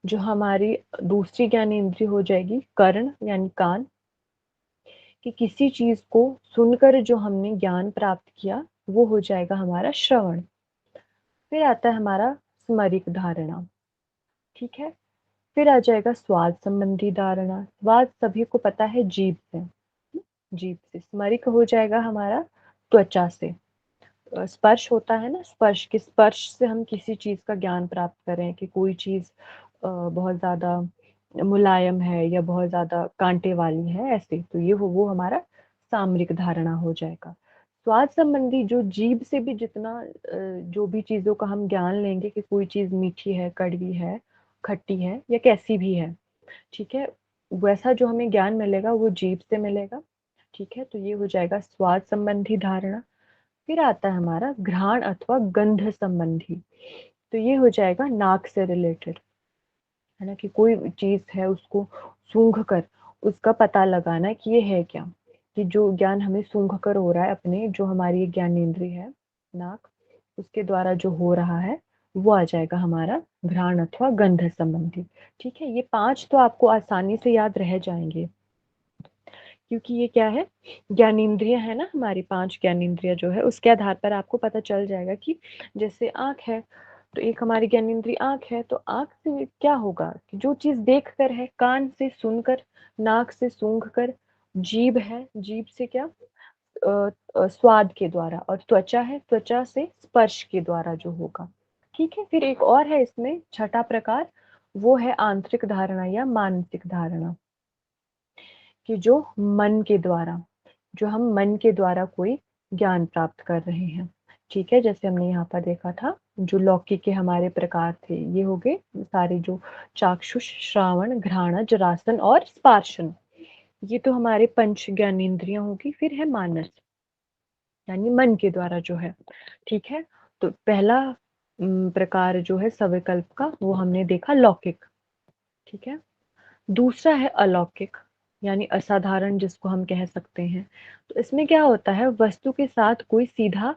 जो हमारी दूसरी ज्ञानेंद्रिय हो जाएगी कर्ण यानी कान, कि किसी चीज को सुनकर जो हमने ज्ञान प्राप्त किया वो हो जाएगा हमारा श्रवण। फिर आता है हमारा स्मरिक धारणा। ठीक है, फिर आ जाएगा स्वाद संबंधी धारणा। स्वाद सभी को पता है जीभ से, जीभ से। स्मरिक हो जाएगा हमारा त्वचा से। स्पर्श होता है ना, स्पर्श, के स्पर्श से हम किसी चीज का ज्ञान प्राप्त करें कि कोई चीज बहुत ज्यादा मुलायम है या बहुत ज़्यादा काँटे वाली है, ऐसे। तो ये वो हमारा सामरिक धारणा हो जाएगा। स्वाद संबंधी जो जीभ से भी जितना जो भी चीज़ों का हम ज्ञान लेंगे कि कोई चीज़ मीठी है, कड़वी है, खट्टी है या कैसी भी है, ठीक है? वैसा जो हमें ज्ञान मिलेगा वो जीभ से मिलेगा, ठीक है? तो ये हो जाएगा स्वाद संबंधी धारणा। फिर आता है हमारा घ्राण अथवा गंध संबंधी। तो ये हो जाएगा नाक से रिलेटेड, है ना? कि कोई चीज़ है उसको सूंघ कर उसका पता लगाना कि ये है क्या? कि जो ज्ञान हमें सूंघ कर हो रहा है अपने जो हमारी ज्ञानेंद्रिय है, नाक, उसके द्वारा जो हो रहा है, वो आ जाएगा हमारा घ्राण अथवा गंध संबंधी। ठीक है? ये 5 तो आपको आसानी से याद रह जाएँगे। क्योंकि ये क्या है, ज्ञानेंद्रिय है ना, हमारी 5 ज्ञानेंद्रिय जो है उसके आधार पर आपको पता चल जाएगा कि जैसे आँख है, तो एक हमारी ज्ञानेंद्रिय आँख है, तो आँख से क्या होगा कि जो चीज़ देख कर है, कान से सुनकर, नाक से सूंघ कर, जीभ है, जीभ से क्या स्वाद के द्वारा, और त्वचा है, त्वचा से स्पर्श के द्वारा जो होगा। ठीक है? फिर एक और है इसमें छठा प्रकार, वो है आंतरिक धारणा या मानसिक धारणा। कि जो मन के द्वारा, जो हम मन के द्वारा कोई ज्ञान प्राप्त कर रहे हैं, ठीक है? जैसे हमने यहाँ पर देखा था, जो लौकिक के हमारे प्रकार थे, ये हो गए सारे जो चाक्षुष, श्रावण, घ्राण, जरासन और स्पर्शन, ये तो हमारे पंच ज्ञानेंद्रियाँ होगी। फिर है मानस, यानी मन के द्वारा जो है, ठीक है? तो पहला प्रकार जो है सविकल्प का, वो हमने देखा लौकिक, ठीक है? दूसरा है अलौकिक, यानी असाधारण जिसको हम कह सकते हैं। तो इसमें क्या होता है, वस्तु के साथ कोई सीधा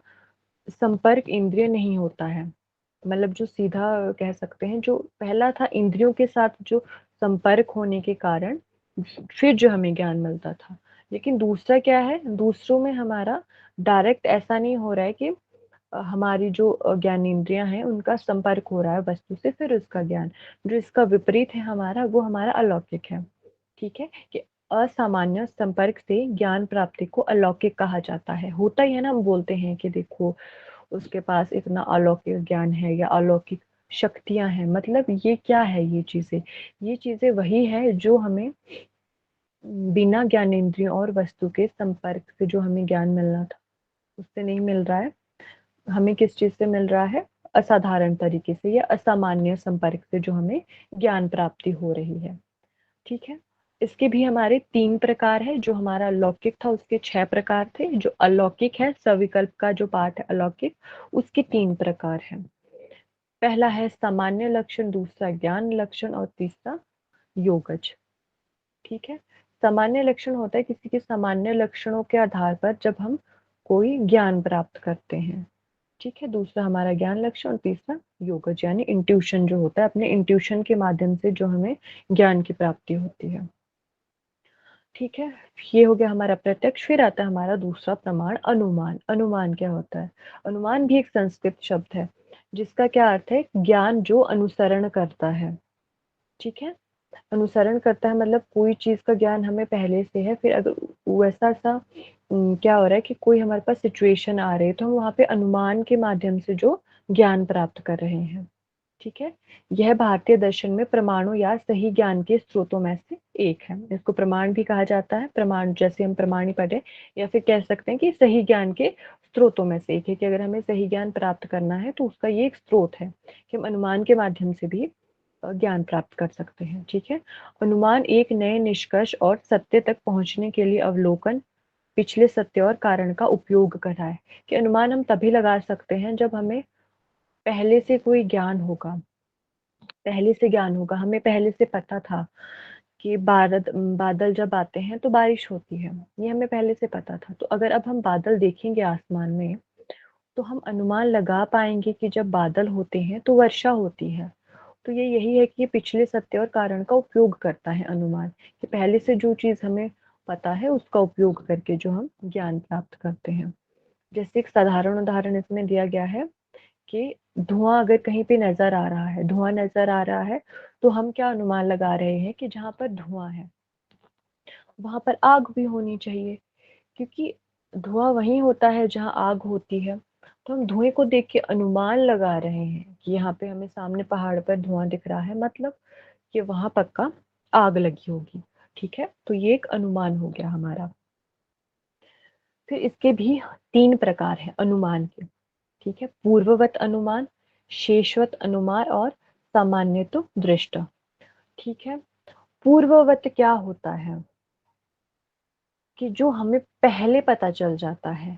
संपर्क इंद्रिय नहीं होता है। मतलब जो सीधा कह सकते हैं, जो पहला था इंद्रियों के साथ जो संपर्क होने के कारण फिर जो हमें ज्ञान मिलता था। लेकिन दूसरा क्या है, दूसरों में हमारा डायरेक्ट ऐसा नहीं हो रहा है कि हमारी जो ज्ञानेंद्रियाँ हैं उनका संपर्क हो रहा है वस्तु से फिर उसका ज्ञान। जो इसका विपरीत है हमारा, वो हमारा अलौकिक है। ठीक है? कि असामान्य संपर्क से ज्ञान प्राप्ति को अलौकिक कहा जाता है। होता ही है ना, हम बोलते हैं कि देखो उसके पास इतना अलौकिक ज्ञान है या अलौकिक शक्तियाँ हैं। मतलब ये क्या है ये चीज़ें? ये चीज़ें वही है जो हमें बिना ज्ञानेंद्रियों और वस्तु के संपर्क से जो हमें ज्ञान मिलना था, उससे नहीं मिल रहा है। हमें किस चीज़ से मिल रहा है? असाधारण तरीके से या असामान्य संपर्क से जो हमें ज्ञान प्राप्ति हो रही है। ठीक है? इसके भी हमारे 3 प्रकार हैं, जो हमारा लौकिक था उसके 6 प्रकार थे, जो अलौकिक है, सविकल्प का जो पार्ट है अलौकिक, उसके 3 प्रकार हैं। पहला है सामान्य लक्षण, दूसरा ज्ञान लक्षण और तीसरा योगज। ठीक है? सामान्य लक्षण होता है किसी के सामान्य लक्षणों के आधार पर जब हम कोई ज्ञान प्राप्त करते हैं। ठीक है? दूसरा हमारा ज्ञान लक्षण और तीसरा योगज, यानी इंट्यूशन जो होता है, अपने इंट्यूशन के माध्यम से जो हमें ज्ञान की प्राप्ति होती है। ठीक है? ये हो गया हमारा प्रत्यक्ष। फिर आता है हमारा दूसरा प्रमाण अनुमान। अनुमान क्या होता है? अनुमान भी एक संस्कृत शब्द है, जिसका क्या अर्थ है? ज्ञान जो अनुसरण करता है। ठीक है? अनुसरण करता है मतलब कोई चीज़ का ज्ञान हमें पहले से है, फिर अगर वैसा-सा क्या हो रहा है कि कोई हमारे पास सिचुएशन आ रही है, तो हम वहाँ पे अनुमान के माध्यम से जो ज्ञान प्राप्त कर रहे हैं। ठीक है? यह भारतीय दर्शन में प्रमाणों या सही ज्ञान के स्रोतों में से एक है। इसको प्रमाण भी कहा जाता है। प्रमाण जैसे हम प्रमाण ही पढ़े, या फिर कह सकते हैं कि सही ज्ञान के स्रोतों में से एक है, कि अगर हमें सही ज्ञान प्राप्त करना है तो उसका ये एक स्रोत है कि हम अनुमान के माध्यम से भी ज्ञान प्राप्त कर सकते हैं। ठीक है? अनुमान एक नए निष्कर्ष और सत्य तक पहुँचने के लिए अवलोकन, पिछले सत्य और कारण का उपयोग कर रहा है। कि अनुमान हम तभी लगा सकते हैं जब हमें पहले से कोई ज्ञान होगा, पहले से ज्ञान होगा, हमें पहले से पता था कि बादल जब आते हैं तो बारिश होती है, ये हमें पहले से पता था। तो अगर अब हम बादल देखेंगे आसमान में, तो हम अनुमान लगा पाएँगे कि जब बादल होते हैं तो वर्षा होती है। तो ये यही है कि ये पिछले सत्य और कारण का उपयोग करता है अनुमान, कि पहले से जो चीज़ हमें पता है उसका उपयोग करके जो हम ज्ञान प्राप्त करते हैं। जैसे एक साधारण उदाहरण इसमें दिया गया है कि धुआँ अगर कहीं पे नज़र आ रहा है, धुआँ नज़र आ रहा है, तो हम क्या अनुमान लगा रहे हैं कि जहाँ पर धुआँ है, वहाँ पर आग भी होनी चाहिए, क्योंकि धुआँ वहीं होता है जहाँ आग होती है। तो हम धुएँ को देख के अनुमान लगा रहे हैं कि यहाँ पे हमें सामने पहाड़ पर धुआँ दिख रहा है, मतलब कि वहाँ पक्का आग लगी होगी। ठीक है, तो ये एक अनुमान हो गया हमारा। फिर इसके भी 3 प्रकार हैं अनुमान के। ठीक है, पूर्ववत अनुमान, शेषवत अनुमान और सामान्यतः दृष्ट। ठीक है, पूर्ववत क्या होता है कि जो हमें पहले पता चल जाता है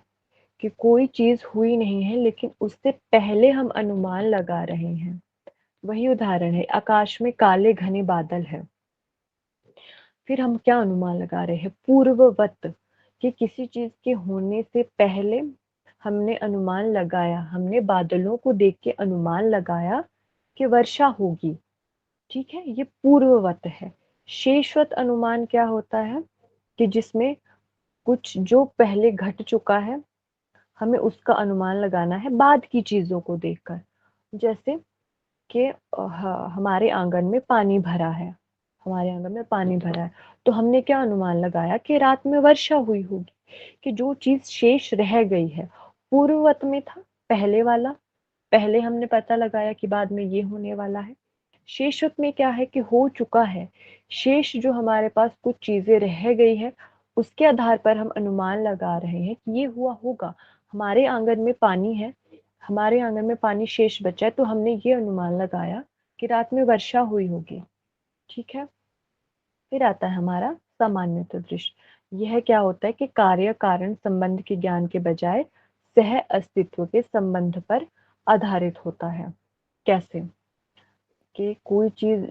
कि कोई चीज हुई नहीं है, लेकिन उससे पहले हम अनुमान लगा रहे हैं। वही उदाहरण है, आकाश में काले घने बादल है, फिर हम क्या अनुमान लगा रहे हैं? पूर्ववत, कि किसी चीज के होने से पहले हमने अनुमान लगाया, हमने बादलों को देख के अनुमान लगाया कि वर्षा होगी। ठीक है, ये पूर्ववत है। शेषवत अनुमान क्या होता है कि जिसमें कुछ जो पहले घट चुका है, हमें उसका अनुमान लगाना है बाद की चीजों को देखकर। जैसे कि हमारे आंगन में पानी भरा है, हमारे आंगन में पानी भरा है, तो हमने क्या अनुमान लगाया कि रात में वर्षा हुई होगी। कि जो चीज शेष रह गई है, पूर्ववत में था पहले वाला, पहले हमने पता लगाया कि बाद में ये होने वाला है। शेषवत में क्या है कि हो चुका है, शेष जो हमारे पास कुछ चीजें रह गई है, उसके आधार पर हम अनुमान लगा रहे हैं कि ये हुआ होगा। हमारे आंगन में पानी है, हमारे आंगन में पानी शेष बचा है, तो हमने ये अनुमान लगाया कि रात में वर्षा हुई होगी। ठीक है, फिर आता है हमारा सामान्यतः दृश्य। यह क्या होता है कि कार्य कारण संबंध के ज्ञान के बजाय सह अस्तित्व के संबंध पर आधारित होता है। कैसे? कि कोई चीज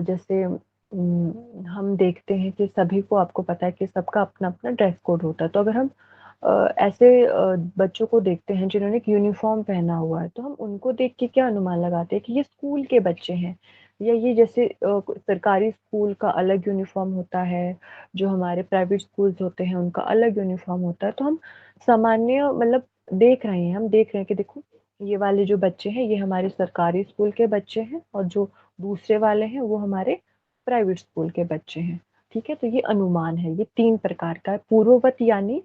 जैसे हम देखते हैं कि सभी को, आपको पता है कि सबका अपना अपना ड्रेस कोड होता है, तो अगर हम ऐसे बच्चों को देखते हैं जिन्होंने एक यूनिफॉर्म पहना हुआ है, तो हम उनको देख के क्या अनुमान लगाते हैं कि ये स्कूल के बच्चे हैं। या ये जैसे सरकारी स्कूल का अलग यूनिफॉर्म होता है, जो हमारे प्राइवेट स्कूल्स होते हैं उनका अलग यूनिफॉर्म होता है, तो हम सामान्य मतलब देख रहे हैं, हम देख रहे हैं कि देखो ये वाले जो बच्चे हैं ये हमारे सरकारी स्कूल के बच्चे हैं, और जो दूसरे वाले हैं वो हमारे प्राइवेट स्कूल के बच्चे हैं। ठीक है, तो ये अनुमान है, ये 3 प्रकार का है। पूर्ववत यानी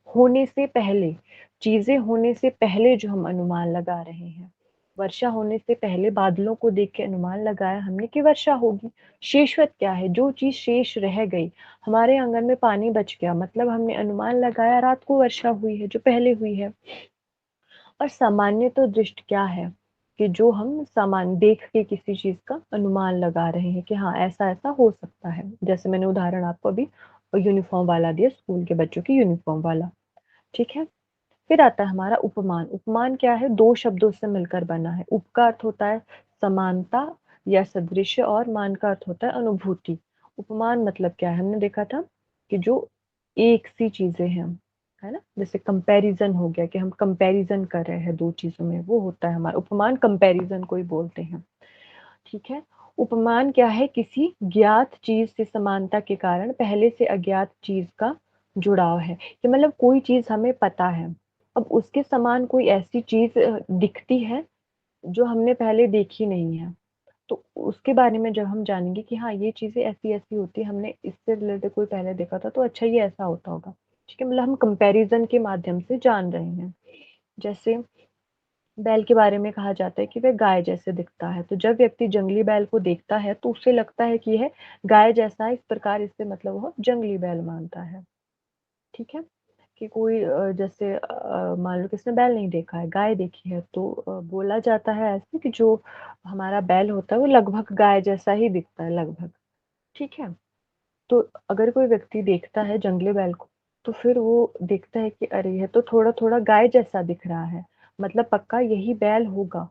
होने से पहले, चीजें होने से पहले जो हम अनुमान लगा रहे हैं। वर्षा होने से पहले बादलों को देख के अनुमान लगाया हमने कि वर्षा होगी। शेषवत क्या है? जो चीज शेष रह गई, हमारे आंगन में पानी बच गया, मतलब हमने अनुमान लगाया रात को वर्षा हुई है, जो पहले हुई है। और सामान्य तो दृष्टि क्या है कि जो हम सामान्य देख के किसी चीज का अनुमान लगा रहे हैं कि हाँ ऐसा ऐसा हो सकता है। जैसे मैंने उदाहरण आपको अभी यूनिफॉर्म वाला दिया, स्कूल के बच्चों की यूनिफॉर्म वाला। ठीक है, फिर आता है हमारा उपमान। उपमान क्या है? 2 शब्दों से मिलकर बना है। उप का अर्थ होता है समानता या सदृश्य, और मान का अर्थ होता है अनुभूति। उपमान मतलब क्या है? हमने देखा था कि जो एक सी चीजें हैं, है ना, जैसे कंपैरिजन हो गया कि हम कंपैरिजन कर रहे हैं 2 चीजों में, वो होता है हमारा उपमान। कंपैरिजन को ही बोलते हैं। ठीक है, उपमान क्या है? किसी ज्ञात चीज से समानता के कारण पहले से अज्ञात चीज का जुड़ाव है। कि मतलब कोई चीज हमें पता है, अब उसके समान कोई ऐसी चीज दिखती है जो हमने पहले देखी नहीं है, तो उसके बारे में जब हम जानेंगे कि हाँ ये चीजें ऐसी ऐसी होती है, हमने इससे रिलेटेड कोई पहले देखा था, तो अच्छा ये ऐसा होता होगा। ठीक है, मतलब हम कंपैरिजन के माध्यम से जान रहे हैं। जैसे बैल के बारे में कहा जाता है कि वह गाय जैसे दिखता है, तो जब व्यक्ति जंगली बैल को देखता है तो उसे लगता है कि यह गाय जैसा है, इस प्रकार इससे मतलब वह जंगली बैल मानता है। ठीक है, कि कोई जैसे मान लो किसने बैल नहीं देखा है, गाय देखी है, तो बोला जाता है ऐसे कि जो हमारा बैल होता है वो लगभग गाय जैसा ही दिखता है, लगभग। ठीक है, तो अगर कोई व्यक्ति देखता है जंगली बैल को, तो फिर वो देखता है कि अरे यह तो थोड़ा थोड़ा गाय जैसा दिख रहा है, मतलब पक्का यही बैल होगा।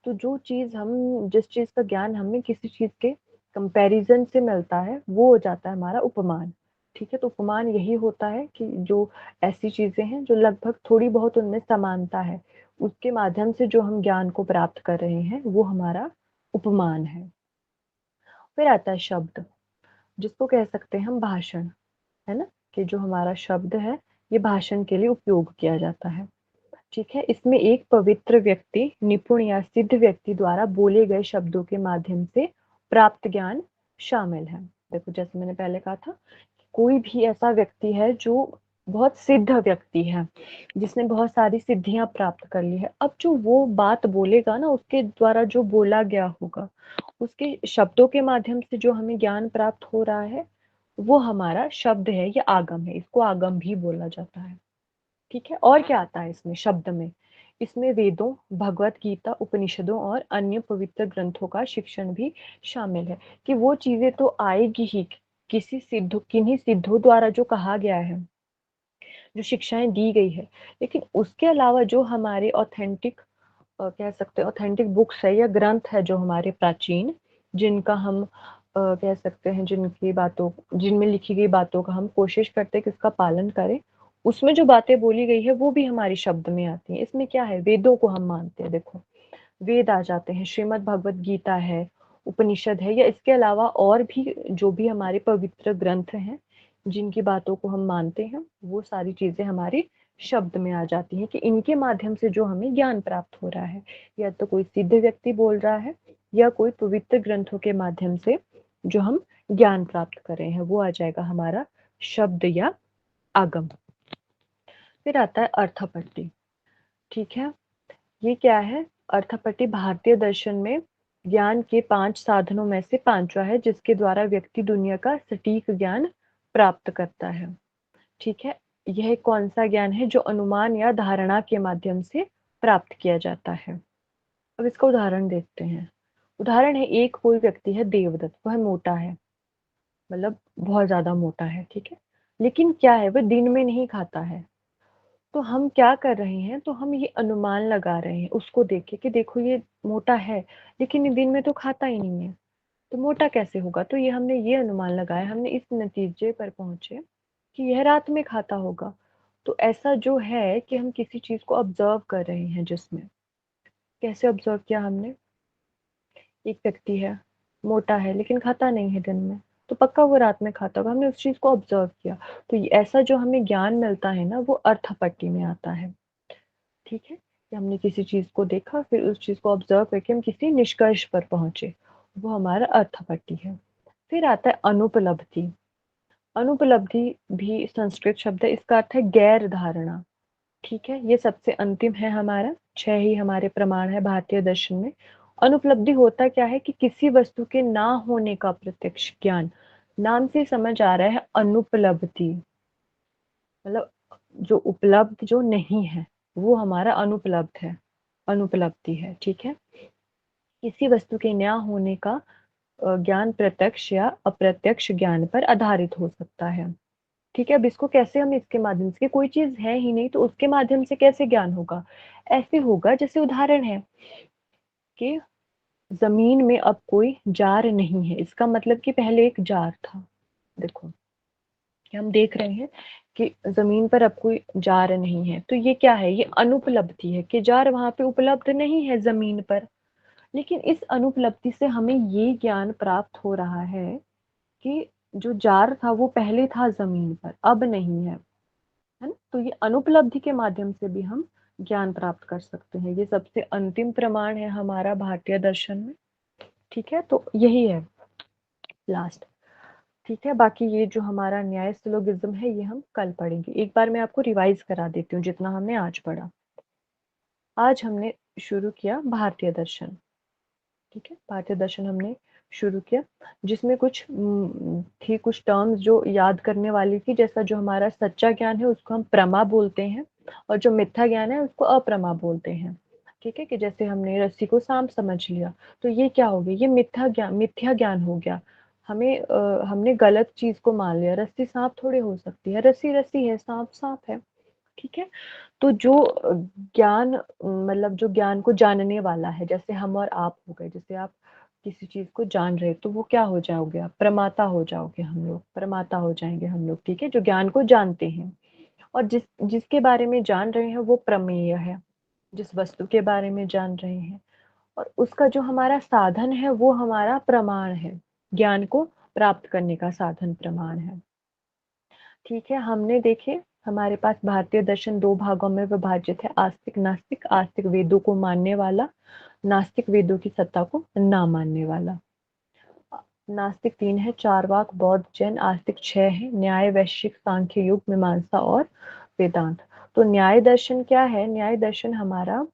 तो जो चीज हम, जिस चीज का ज्ञान हमें किसी चीज के कंपैरिजन से मिलता है, वो हो जाता है हमारा उपमान। ठीक है, तो उपमान यही होता है कि जो ऐसी चीजें हैं जो लगभग थोड़ी बहुत उनमें समानता है, उसके माध्यम से जो हम ज्ञान को प्राप्त कर रहे हैं, वो हमारा उपमान है। फिर आता है शब्द, जिसको कह सकते हैं हम भाषण, है ना, कि जो हमारा शब्द है ये भाषण के लिए उपयोग किया जाता है। ठीक है, इसमें एक पवित्र व्यक्ति, निपुण या सिद्ध व्यक्ति द्वारा बोले गए शब्दों के माध्यम से प्राप्त ज्ञान शामिल है। देखो जैसे मैंने पहले कहा था, कोई भी ऐसा व्यक्ति है जो बहुत सिद्ध व्यक्ति है, जिसने बहुत सारी सिद्धियां प्राप्त कर ली है। अब जो वो बात बोलेगा ना, उसके द्वारा जो बोला गया होगा, उसके शब्दों के माध्यम से जो हमें ज्ञान प्राप्त हो रहा है, वो हमारा शब्द है या आगम है। इसको आगम भी बोला जाता है। ठीक है। और क्या आता है इसमें शब्द में? इसमें वेदों, भगवत गीता, उपनिषदों और अन्य पवित्र ग्रंथों का शिक्षण भी शामिल है, कि वो चीजें तो आएगी ही, किसी सिद्धों, किन्हीं सिद्धों द्वारा जो कहा गया है, जो शिक्षाएं दी गई है। लेकिन उसके अलावा जो हमारे ऑथेंटिक, कह सकते हैं ऑथेंटिक बुक्स है या ग्रंथ है, जो हमारे प्राचीन, जिनका हम कह सकते हैं, जिनकी बातों, जिनमें लिखी गई बातों का हम कोशिश करते हैं कि उसका पालन करें, उसमें जो बातें बोली गई है वो भी हमारी शब्द में आती है। इसमें क्या है, वेदों को हम मानते हैं। देखो, वेद आ जाते हैं, श्रीमद् भगवत गीता है, उपनिषद है, या इसके अलावा और भी जो भी हमारे पवित्र ग्रंथ हैं, जिनकी बातों को हम मानते हैं, वो सारी चीजें हमारी शब्द में आ जाती हैं, कि इनके माध्यम से जो हमें ज्ञान प्राप्त हो रहा है, या तो कोई सिद्ध व्यक्ति बोल रहा है, या कोई पवित्र ग्रंथों के माध्यम से जो हम ज्ञान प्राप्त कर रहे हैं, वो आ जाएगा हमारा शब्द या आगम। फिर आता है अर्थपट्टि। ठीक है। ये क्या है? अर्थपट्टि भारतीय दर्शन में ज्ञान के 5 साधनों में से पांचवा है, जिसके द्वारा व्यक्ति दुनिया का सटीक ज्ञान प्राप्त करता है। ठीक है। यह कौन सा ज्ञान है? जो अनुमान या धारणा के माध्यम से प्राप्त किया जाता है। अब इसका उदाहरण देखते हैं। उदाहरण है, एक कोई व्यक्ति है देवदत्त, वह मोटा है, मतलब बहुत ज्यादा मोटा है। ठीक है। लेकिन क्या है, वह दिन में नहीं खाता है। तो हम क्या कर रहे हैं, तो हम ये अनुमान लगा रहे हैं उसको देख के, कि देखो ये मोटा है, लेकिन ये दिन में तो खाता ही नहीं है, तो मोटा कैसे होगा? तो ये हमने ये अनुमान लगाया, हमने इस नतीजे पर पहुंचे कि यह रात में खाता होगा। तो ऐसा जो है कि हम किसी चीज को ऑब्जर्व कर रहे हैं, जिसमें कैसे ऑब्जर्व किया हमने? एक व्यक्ति है, मोटा है, लेकिन खाता नहीं है दिन में, तो पक्का वो रात में खाता होगा। हमने उस चीज को ऑब्जर्व किया। तो ऐसा जो हमें ज्ञान मिलता है ना, वो अर्थपट्टि में आता है। ठीक है। कि हमने किसी चीज को देखा, फिर उस चीज को ऑब्जर्व करके हम किसी निष्कर्ष पर पहुंचे, वो हमारा अर्थपट्टि है। फिर आता है अनुपलब्धि। अनुपलब्धि भी संस्कृत शब्द है, इसका अर्थ है गैर धारणा। ठीक है। ये सबसे अंतिम है हमारा, 6 ही हमारे प्रमाण है भारतीय दर्शन में। अनुपलब्धि होता क्या है, कि किसी वस्तु के ना होने का प्रत्यक्ष ज्ञान। नाम से समझ आ रहा है अनुपलब्धि, मतलब जो उपलब्ध जो नहीं है, वो हमारा अनुपलब्ध है, अनुपलब्धि है। ठीक है। किसी वस्तु के न होने का ज्ञान प्रत्यक्ष या अप्रत्यक्ष ज्ञान पर आधारित हो सकता है। ठीक है। अब इसको कैसे हम, इसके माध्यम से, कोई चीज है ही नहीं तो उसके माध्यम से कैसे ज्ञान होगा? ऐसे होगा, जैसे उदाहरण है कि जमीन में अब कोई जार नहीं है, इसका मतलब कि पहले एक जार था। देखो, कि हम देख रहे हैं कि जमीन पर अब कोई जार नहीं है, तो ये क्या है? ये अनुपलब्धि है, कि जार वहां पे उपलब्ध नहीं है जमीन पर। लेकिन इस अनुपलब्धि से हमें ये ज्ञान प्राप्त हो रहा है कि जो जार था वो पहले था जमीन पर, अब नहीं है। है ना? तो ये अनुपलब्धि के माध्यम से भी हम ज्ञान प्राप्त कर सकते हैं। ये सबसे अंतिम प्रमाण है हमारा भारतीय दर्शन में। ठीक है। तो यही है लास्ट। ठीक है। बाकी ये जो हमारा न्याय सिलोगिज्म है, ये हम कल पढ़ेंगे। एक बार मैं आपको रिवाइज करा देती हूँ जितना हमने आज पढ़ा। आज हमने शुरू किया भारतीय दर्शन। ठीक है। भारतीय दर्शन हमने शुरू किया, जिसमें कुछ थी, कुछ टर्म्स जो याद करने वाली थी। जैसा जो हमारा सच्चा ज्ञान है उसको हम प्रमा बोलते हैं, और जो मिथ्या ज्ञान है उसको अप्रमा बोलते हैं। ठीक है। कि जैसे हमने रस्सी को सांप समझ लिया, तो ये क्या हो गया? ये मिथ्या ज्ञान हो गया। हमने गलत चीज को मान लिया। रस्सी सांप थोड़ी हो सकती है, रस्सी रस्सी है, सांप सांप है। ठीक है। तो जो ज्ञान, मतलब जो ज्ञान को जानने वाला है, जैसे हम और आप हो गए, जैसे आप किसी चीज को जान रहे, तो वो क्या हो जाओगे? आप प्रमाता हो जाओगे, हम लोग प्रमाता हो जाएंगे हम लोग। ठीक है। जो ज्ञान को जानते हैं, और जिसके बारे में जान रहे हैं वो प्रमेय है, जिस वस्तु के बारे में जान रहे हैं, और उसका जो हमारा साधन है वो हमारा प्रमाण है। ज्ञान को प्राप्त करने का साधन प्रमाण है। ठीक है। हमने देखे, हमारे पास भारतीय दर्शन 2 भागों में विभाजित है, आस्तिक नास्तिक। आस्तिक वेदों को मानने वाला, नास्तिक वेदों की सत्ता को ना मानने वाला। नास्तिक 3 है, चारवाक, बौद्ध, जैन, आस्तिक 6 है, न्याय, वैशेषिक, सांख्य, योग, मीमांसा और वेदांत। तो न्याय दर्शन क्या है? न्याय दर्शन हमारा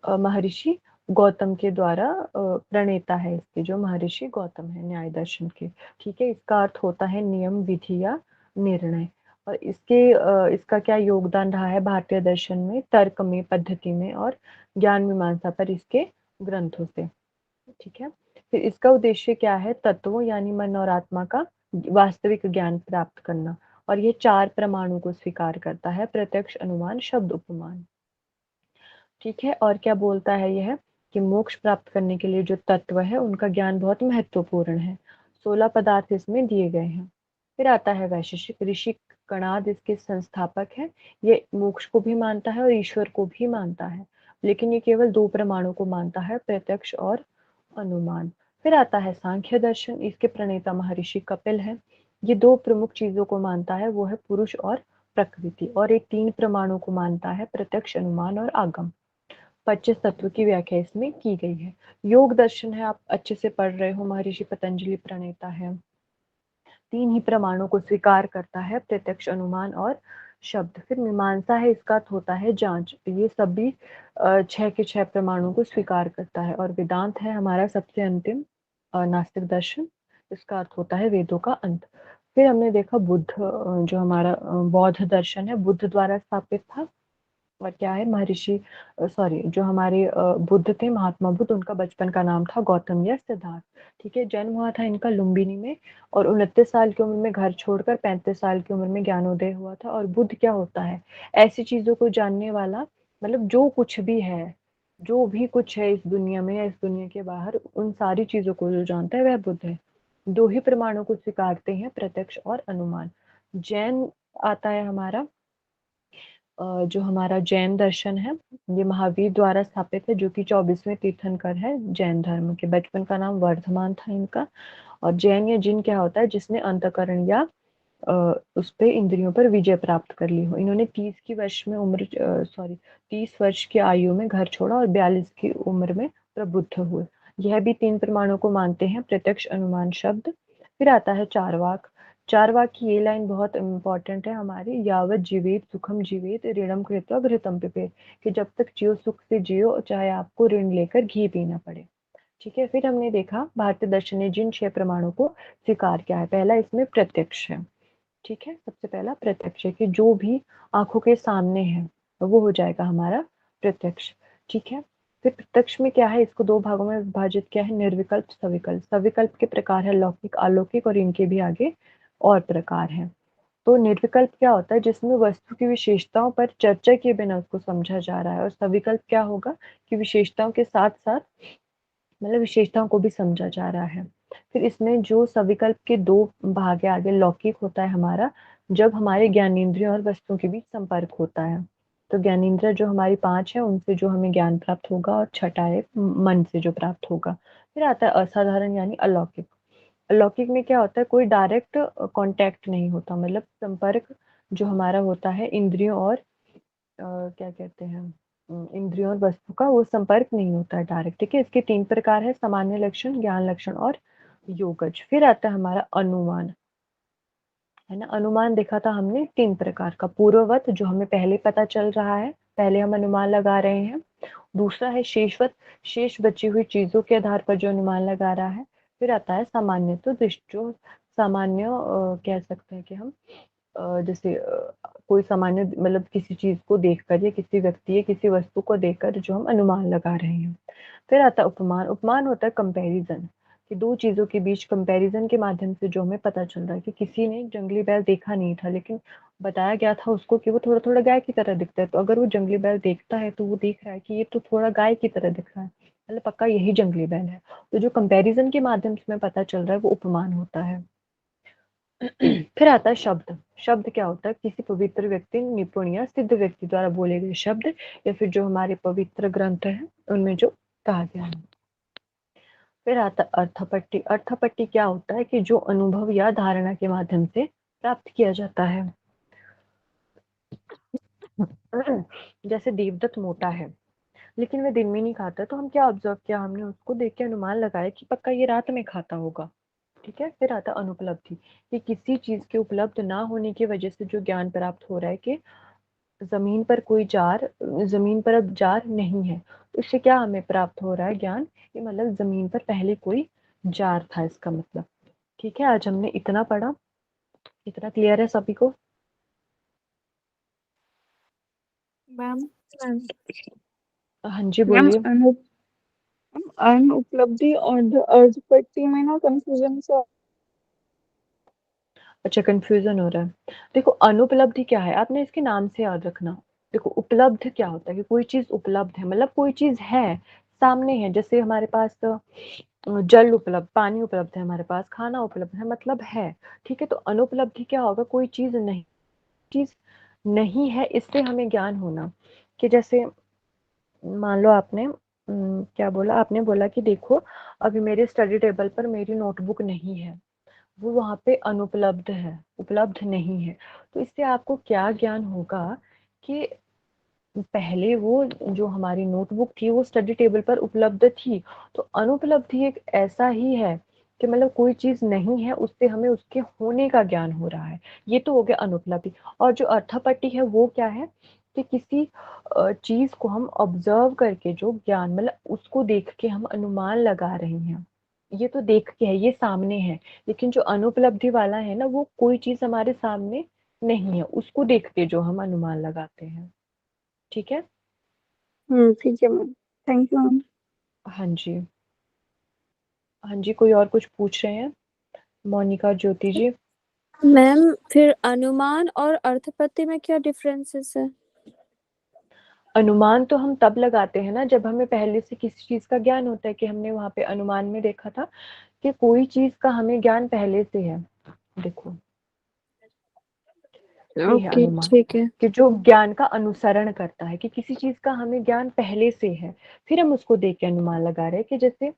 महर्षि गौतम के द्वारा प्रणेता है, इसके जो महर्षि गौतम है न्याय दर्शन के। ठीक है, इसका अर्थ होता है नियम, विधि या निर्णय। और इसका क्या योगदान रहा है भारतीय दर्शन में? तर्क में, पद्धति में और ज्ञान मीमांसा पर इसके ग्रंथों से। ठीक है, फिर इसका उद्देश्य क्या है? तत्वों यानी मन और आत्मा का वास्तविक ज्ञान प्राप्त करना। और ये 4 प्रमाणों को स्वीकार करता है: प्रत्यक्ष, अनुमान, शब्द, उपमान। ठीक है, और क्या बोलता है यह? कि मोक्ष प्राप्त करने के लिए जो तत्व है उनका ज्ञान बहुत महत्वपूर्ण है। 16 पदार्थ इसमें दिए गए हैं। फिर आता है वैशेषिक। ऋषि कणाद इसके संस्थापक है। ये मोक्ष को भी मानता है और ईश्वर को भी मानता है, लेकिन ये केवल 2 प्रमाणों को मानता है, प्रत्यक्ष और अनुमान। फिर आता है सांख्य दर्शन। इसके प्रणेता महर्षि कपिल है। ये 2 प्रमुख चीजों को मानता है, वो है पुरुष और प्रकृति, और ये 3 प्रमाणों को मानता है, प्रत्यक्ष, अनुमान और आगम। 25 तत्व की व्याख्या इसमें की गई है। योग दर्शन है, आप अच्छे से पढ़ रहे हो, महर्षि पतंजलि प्रणेता है। 3 ही प्रमाणों को स्वीकार करता है, प्रत्यक्ष, अनुमान और शब्द। फिर मीमांसा है, इसका अर्थ होता है जांच। ये सभी 6 के 6 प्रमाणों को स्वीकार करता है। और वेदांत है हमारा सबसे अंतिम नास्तिक दर्शन। इसका अर्थ होता है वेदों का अंत। फिर हमने देखा बुद्ध, जो हमारा बौद्ध दर्शन है, बुद्ध द्वारा स्थापित था। और क्या है? महर्षि सॉरी, जो हमारे बुद्ध थे, महात्मा बुद्ध, उनका बचपन का नाम था गौतम या सिद्धार्थ। ठीक है, जन्म हुआ था इनका लुम्बिनी में, और 29 साल की उम्र में घर छोड़कर 35 साल की उम्र में ज्ञानोदय हुआ था। और बुद्ध क्या होता है? ऐसी चीजों को जानने वाला, मतलब जो कुछ भी है, जो भी कुछ है इस दुनिया में या इस दुनिया के बाहर, उन सारी चीजों को जो जानता है वह बुद्ध है। 2 ही प्रमाणों को स्वीकारते हैं, प्रत्यक्ष और अनुमान। जैन आता है हमारा, जो हमारा जैन दर्शन है, ये महावीर द्वारा स्थापित है, जो कि 24वें तीर्थंकर है जैन धर्म के। बचपन का नाम वर्धमान था इनका। और जैन या जिन क्या होता है? जिसने अंतकरण या उस पे इंद्रियों पर विजय प्राप्त कर ली हो। इन्होंने 30 वर्ष की आयु में घर छोड़ा और 42 की उम्र में प्रबुद्ध हुए। यह भी 3 प्रमाणों को मानते हैं, प्रत्यक्ष, अनुमान, शब्द। फिर आता है चारवाक। चारवाक की ये लाइन बहुत इंपॉर्टेंट है हमारी: यावत जीवेत सुखम जीवेत ऋणम कृत्वा घृतम पिबेत। कि जब तक जियो सुख से जियो, चाहे आपको ऋण लेकर घी पीना पड़े। ठीक है, फिर हमने देखा भारतीय दर्शन ने जिन 6 प्रमाणों को स्वीकार किया है। पहला इसमें प्रत्यक्ष है। ठीक है, सबसे पहला प्रत्यक्ष है कि जो भी आंखों के सामने है वो हो जाएगा हमारा प्रत्यक्ष। ठीक है, फिर प्रत्यक्ष में क्या है? इसको 2 भागों में विभाजित किया है, निर्विकल्प, सविकल्प। सविकल्प के प्रकार है लौकिक, अलौकिक, और इनके भी आगे और प्रकार हैं। तो निर्विकल्प क्या होता है? जिसमें वस्तु की विशेषताओं पर चर्चा किए बिना उसको समझा जा रहा है। और सविकल्प क्या होगा? कि विशेषताओं के साथ साथ, मतलब विशेषताओं को भी समझा जा रहा है। फिर इसमें जो सविकल्प के 2 भाग है, आगे लौकिक होता है हमारा, जब हमारे ज्ञानेंद्रियों और वस्तुओं के बीच संपर्क होता है। तो ज्ञानेंद्रिय जो हमारी 5 है, उनसे जो हमें ज्ञान प्राप्त होगा, और छठा है मन से जो प्राप्त होगा। फिर आता है असाधारण यानी अलौकिक। अलौकिक में क्या होता है? कोई डायरेक्ट कांटेक्ट नहीं होता, मतलब संपर्क जो हमारा होता है इंद्रियों और क्या कहते हैं, इंद्रियों और वस्तु का, वो संपर्क नहीं होता है डायरेक्ट। ठीक है, इसके 3 प्रकार है: सामान्य लक्षण, ज्ञान लक्षण और योगज। फिर आता है हमारा अनुमान, है ना। अनुमान देखा था हमने 3 प्रकार का: पूर्ववत, जो हमें पहले पता चल रहा है, पहले हम अनुमान लगा रहे हैं। दूसरा है शेषवत, शेष बची हुई चीजों के आधार पर जो अनुमान लगा रहा है। फिर आता है सामान्य, तो दृष्टि, जो सामान्य कह सकते हैं कि हम जैसे कोई सामान्य, मतलब किसी चीज को देखकर या किसी व्यक्ति या किसी वस्तु को देखकर जो हम अनुमान लगा रहे हैं। फिर आता है उपमान। उपमान होता है कंपैरिजन, कि 2 चीजों के बीच कंपैरिजन के माध्यम से जो हमें पता चल रहा है कि किसी ने जंगली बैल देखा नहीं था, लेकिन बताया गया था उसको कि वो थोड़ा थोड़ा गाय की तरह दिखता है। तो अगर वो जंगली बैल देखता है तो वो देख रहा है कि ये तो थोड़ा गाय की तरह दिख रहा है, मतलब पक्का यही जंगली बैल है। तो जो कंपैरिजन के माध्यम से हमें पता चल रहा है वो उपमान होता है। फिर आता है शब्द। शब्द क्या होता है? किसी पवित्र व्यक्ति, निपुण या सिद्ध व्यक्ति द्वारा बोले गए शब्द, या फिर जो हमारे पवित्र ग्रंथ है उनमें जो कहा गया है। फिर आता अर्थपट्टि। अर्थपट्टि क्या होता है? कि जो अनुभव या धारणा के माध्यम से प्राप्त किया जाता है। जैसे देवदत्त मोटा है, लेकिन वह दिन में नहीं खाता, तो हम क्या ऑब्जर्व किया? हमने उसको देख के अनुमान लगाया कि पक्का ये रात में खाता होगा। ठीक है। फिर आता अनुपलब्धि, कि किसी चीज के उपलब्ध ना होने की वजह से जो ज्ञान प्राप्त हो रहा है कि जमीन पर कोई जार, जमीन पर अब जार नहीं है, तो इससे क्या हमें प्राप्त हो रहा है ज्ञान, कि मतलब जमीन पर पहले कोई जार था, इसका मतलब। ठीक है, आज हमने इतना पढ़ा, इतना क्लियर है सभी को? मैम हाँ जी मैम बोलिए। अनुपलब्धि और अर्ध पट्टी में ना कंफ्यूजन सा। अच्छा, कंफ्यूजन हो रहा है। देखो, अनुपलब्धि क्या है, आपने इसके नाम से याद रखना। देखो, उपलब्ध क्या होता है, कि कोई चीज उपलब्ध है, मतलब कोई चीज है, सामने है। जैसे हमारे पास जल उपलब्ध, पानी उपलब्ध है हमारे पास, खाना उपलब्ध है, मतलब है। ठीक है, तो अनुपलब्धि क्या होगा, कोई चीज नहीं, चीज नहीं है, इससे हमें ज्ञान होना। कि जैसे मान लो आपने क्या बोला, आपने बोला कि देखो, अभी मेरे स्टडी टेबल पर मेरी नोटबुक नहीं है, वो वहां पे अनुपलब्ध है, उपलब्ध नहीं है। तो इससे आपको क्या ज्ञान होगा, कि पहले वो जो हमारी नोटबुक थी वो स्टडी टेबल पर उपलब्ध थी। तो अनुपलब्धि एक ऐसा ही है कि मतलब कोई चीज नहीं है, उससे हमें उसके होने का ज्ञान हो रहा है। ये तो हो गया अनुपलब्धि। और जो अर्थापट्टि है वो क्या है, कि किसी चीज को हम ऑब्जर्व करके जो ज्ञान, मतलब उसको देख के हम अनुमान लगा रहे हैं। ये तो देख के है, ये सामने है। लेकिन जो अनुपलब्धि वाला है ना, वो कोई चीज हमारे सामने नहीं है, उसको देख के जो हम अनुमान लगाते हैं। ठीक है। ठीक है मैम, थैंक यू मैम। हाँ जी। हाँ जी, कोई और कुछ पूछ रहे हैं? मोनिका, ज्योति जी। मैम फिर अनुमान और अर्थपत्ति में क्या डिफरेंसेस है? अनुमान तो हम तब लगाते हैं ना जब हमें पहले से किसी चीज का ज्ञान होता है, कि हमने वहां पे अनुमान में देखा था कि कोई चीज का हमें ज्ञान पहले से है। देखो, ये है ओके अनुमान, ठीक है। कि जो ज्ञान का अनुसरण करता है, कि किसी चीज का हमें ज्ञान पहले से है, फिर हम उसको देख के अनुमान लगा रहे हैं। कि जैसे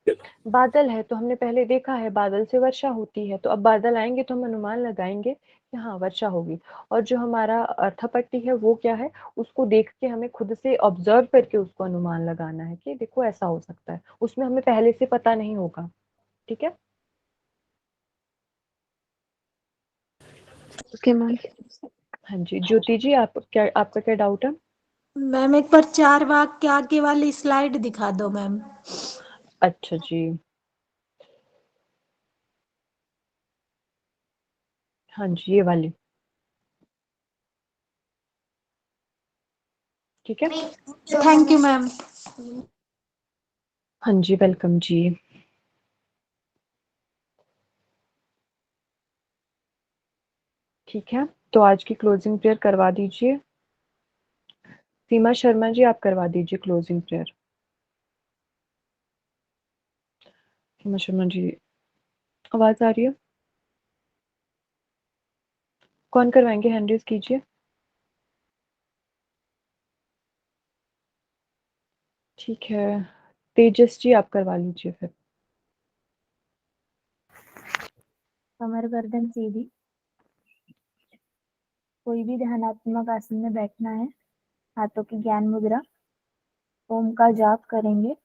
बादल है, तो हमने पहले देखा है बादल से वर्षा होती है, तो अब बादल आएंगे तो हम अनुमान लगाएंगे कि हाँ वर्षा होगी। और जो हमारा अर्थापट्टी है वो क्या है, उसको देख के हमें खुद से ऑब्जर्व करके उसको अनुमान लगाना है, कि देखो ऐसा हो सकता है, उसमें हमें पहले से पता नहीं होगा। ठीक है। Okay ma'am. हाँ जी, ज्योति जी, आप क्या, आपका क्या डाउट है? मैम एक बार चार वाक्य आगे वाली स्लाइड दिखा दो मैम। अच्छा जी। हाँ जी, ये वाली। ठीक है। Thank you ma'am. हाँ जी, वेलकम जी। ठीक है, तो आज की क्लोजिंग प्रेयर करवा दीजिए। सीमा शर्मा जी, आप करवा दीजिए क्लोजिंग प्रेयर। सीमा शर्मा जी, आवाज आ रही है? कौन करवाएंगे, हैंड रेज कीजिए। ठीक है, तेजस जी, आप करवा लीजिए फिर। कमर गर्दन सीधी, कोई भी ध्यानात्मक आसन में बैठना है, हाथों की ज्ञान मुद्रा, ओम का जाप करेंगे।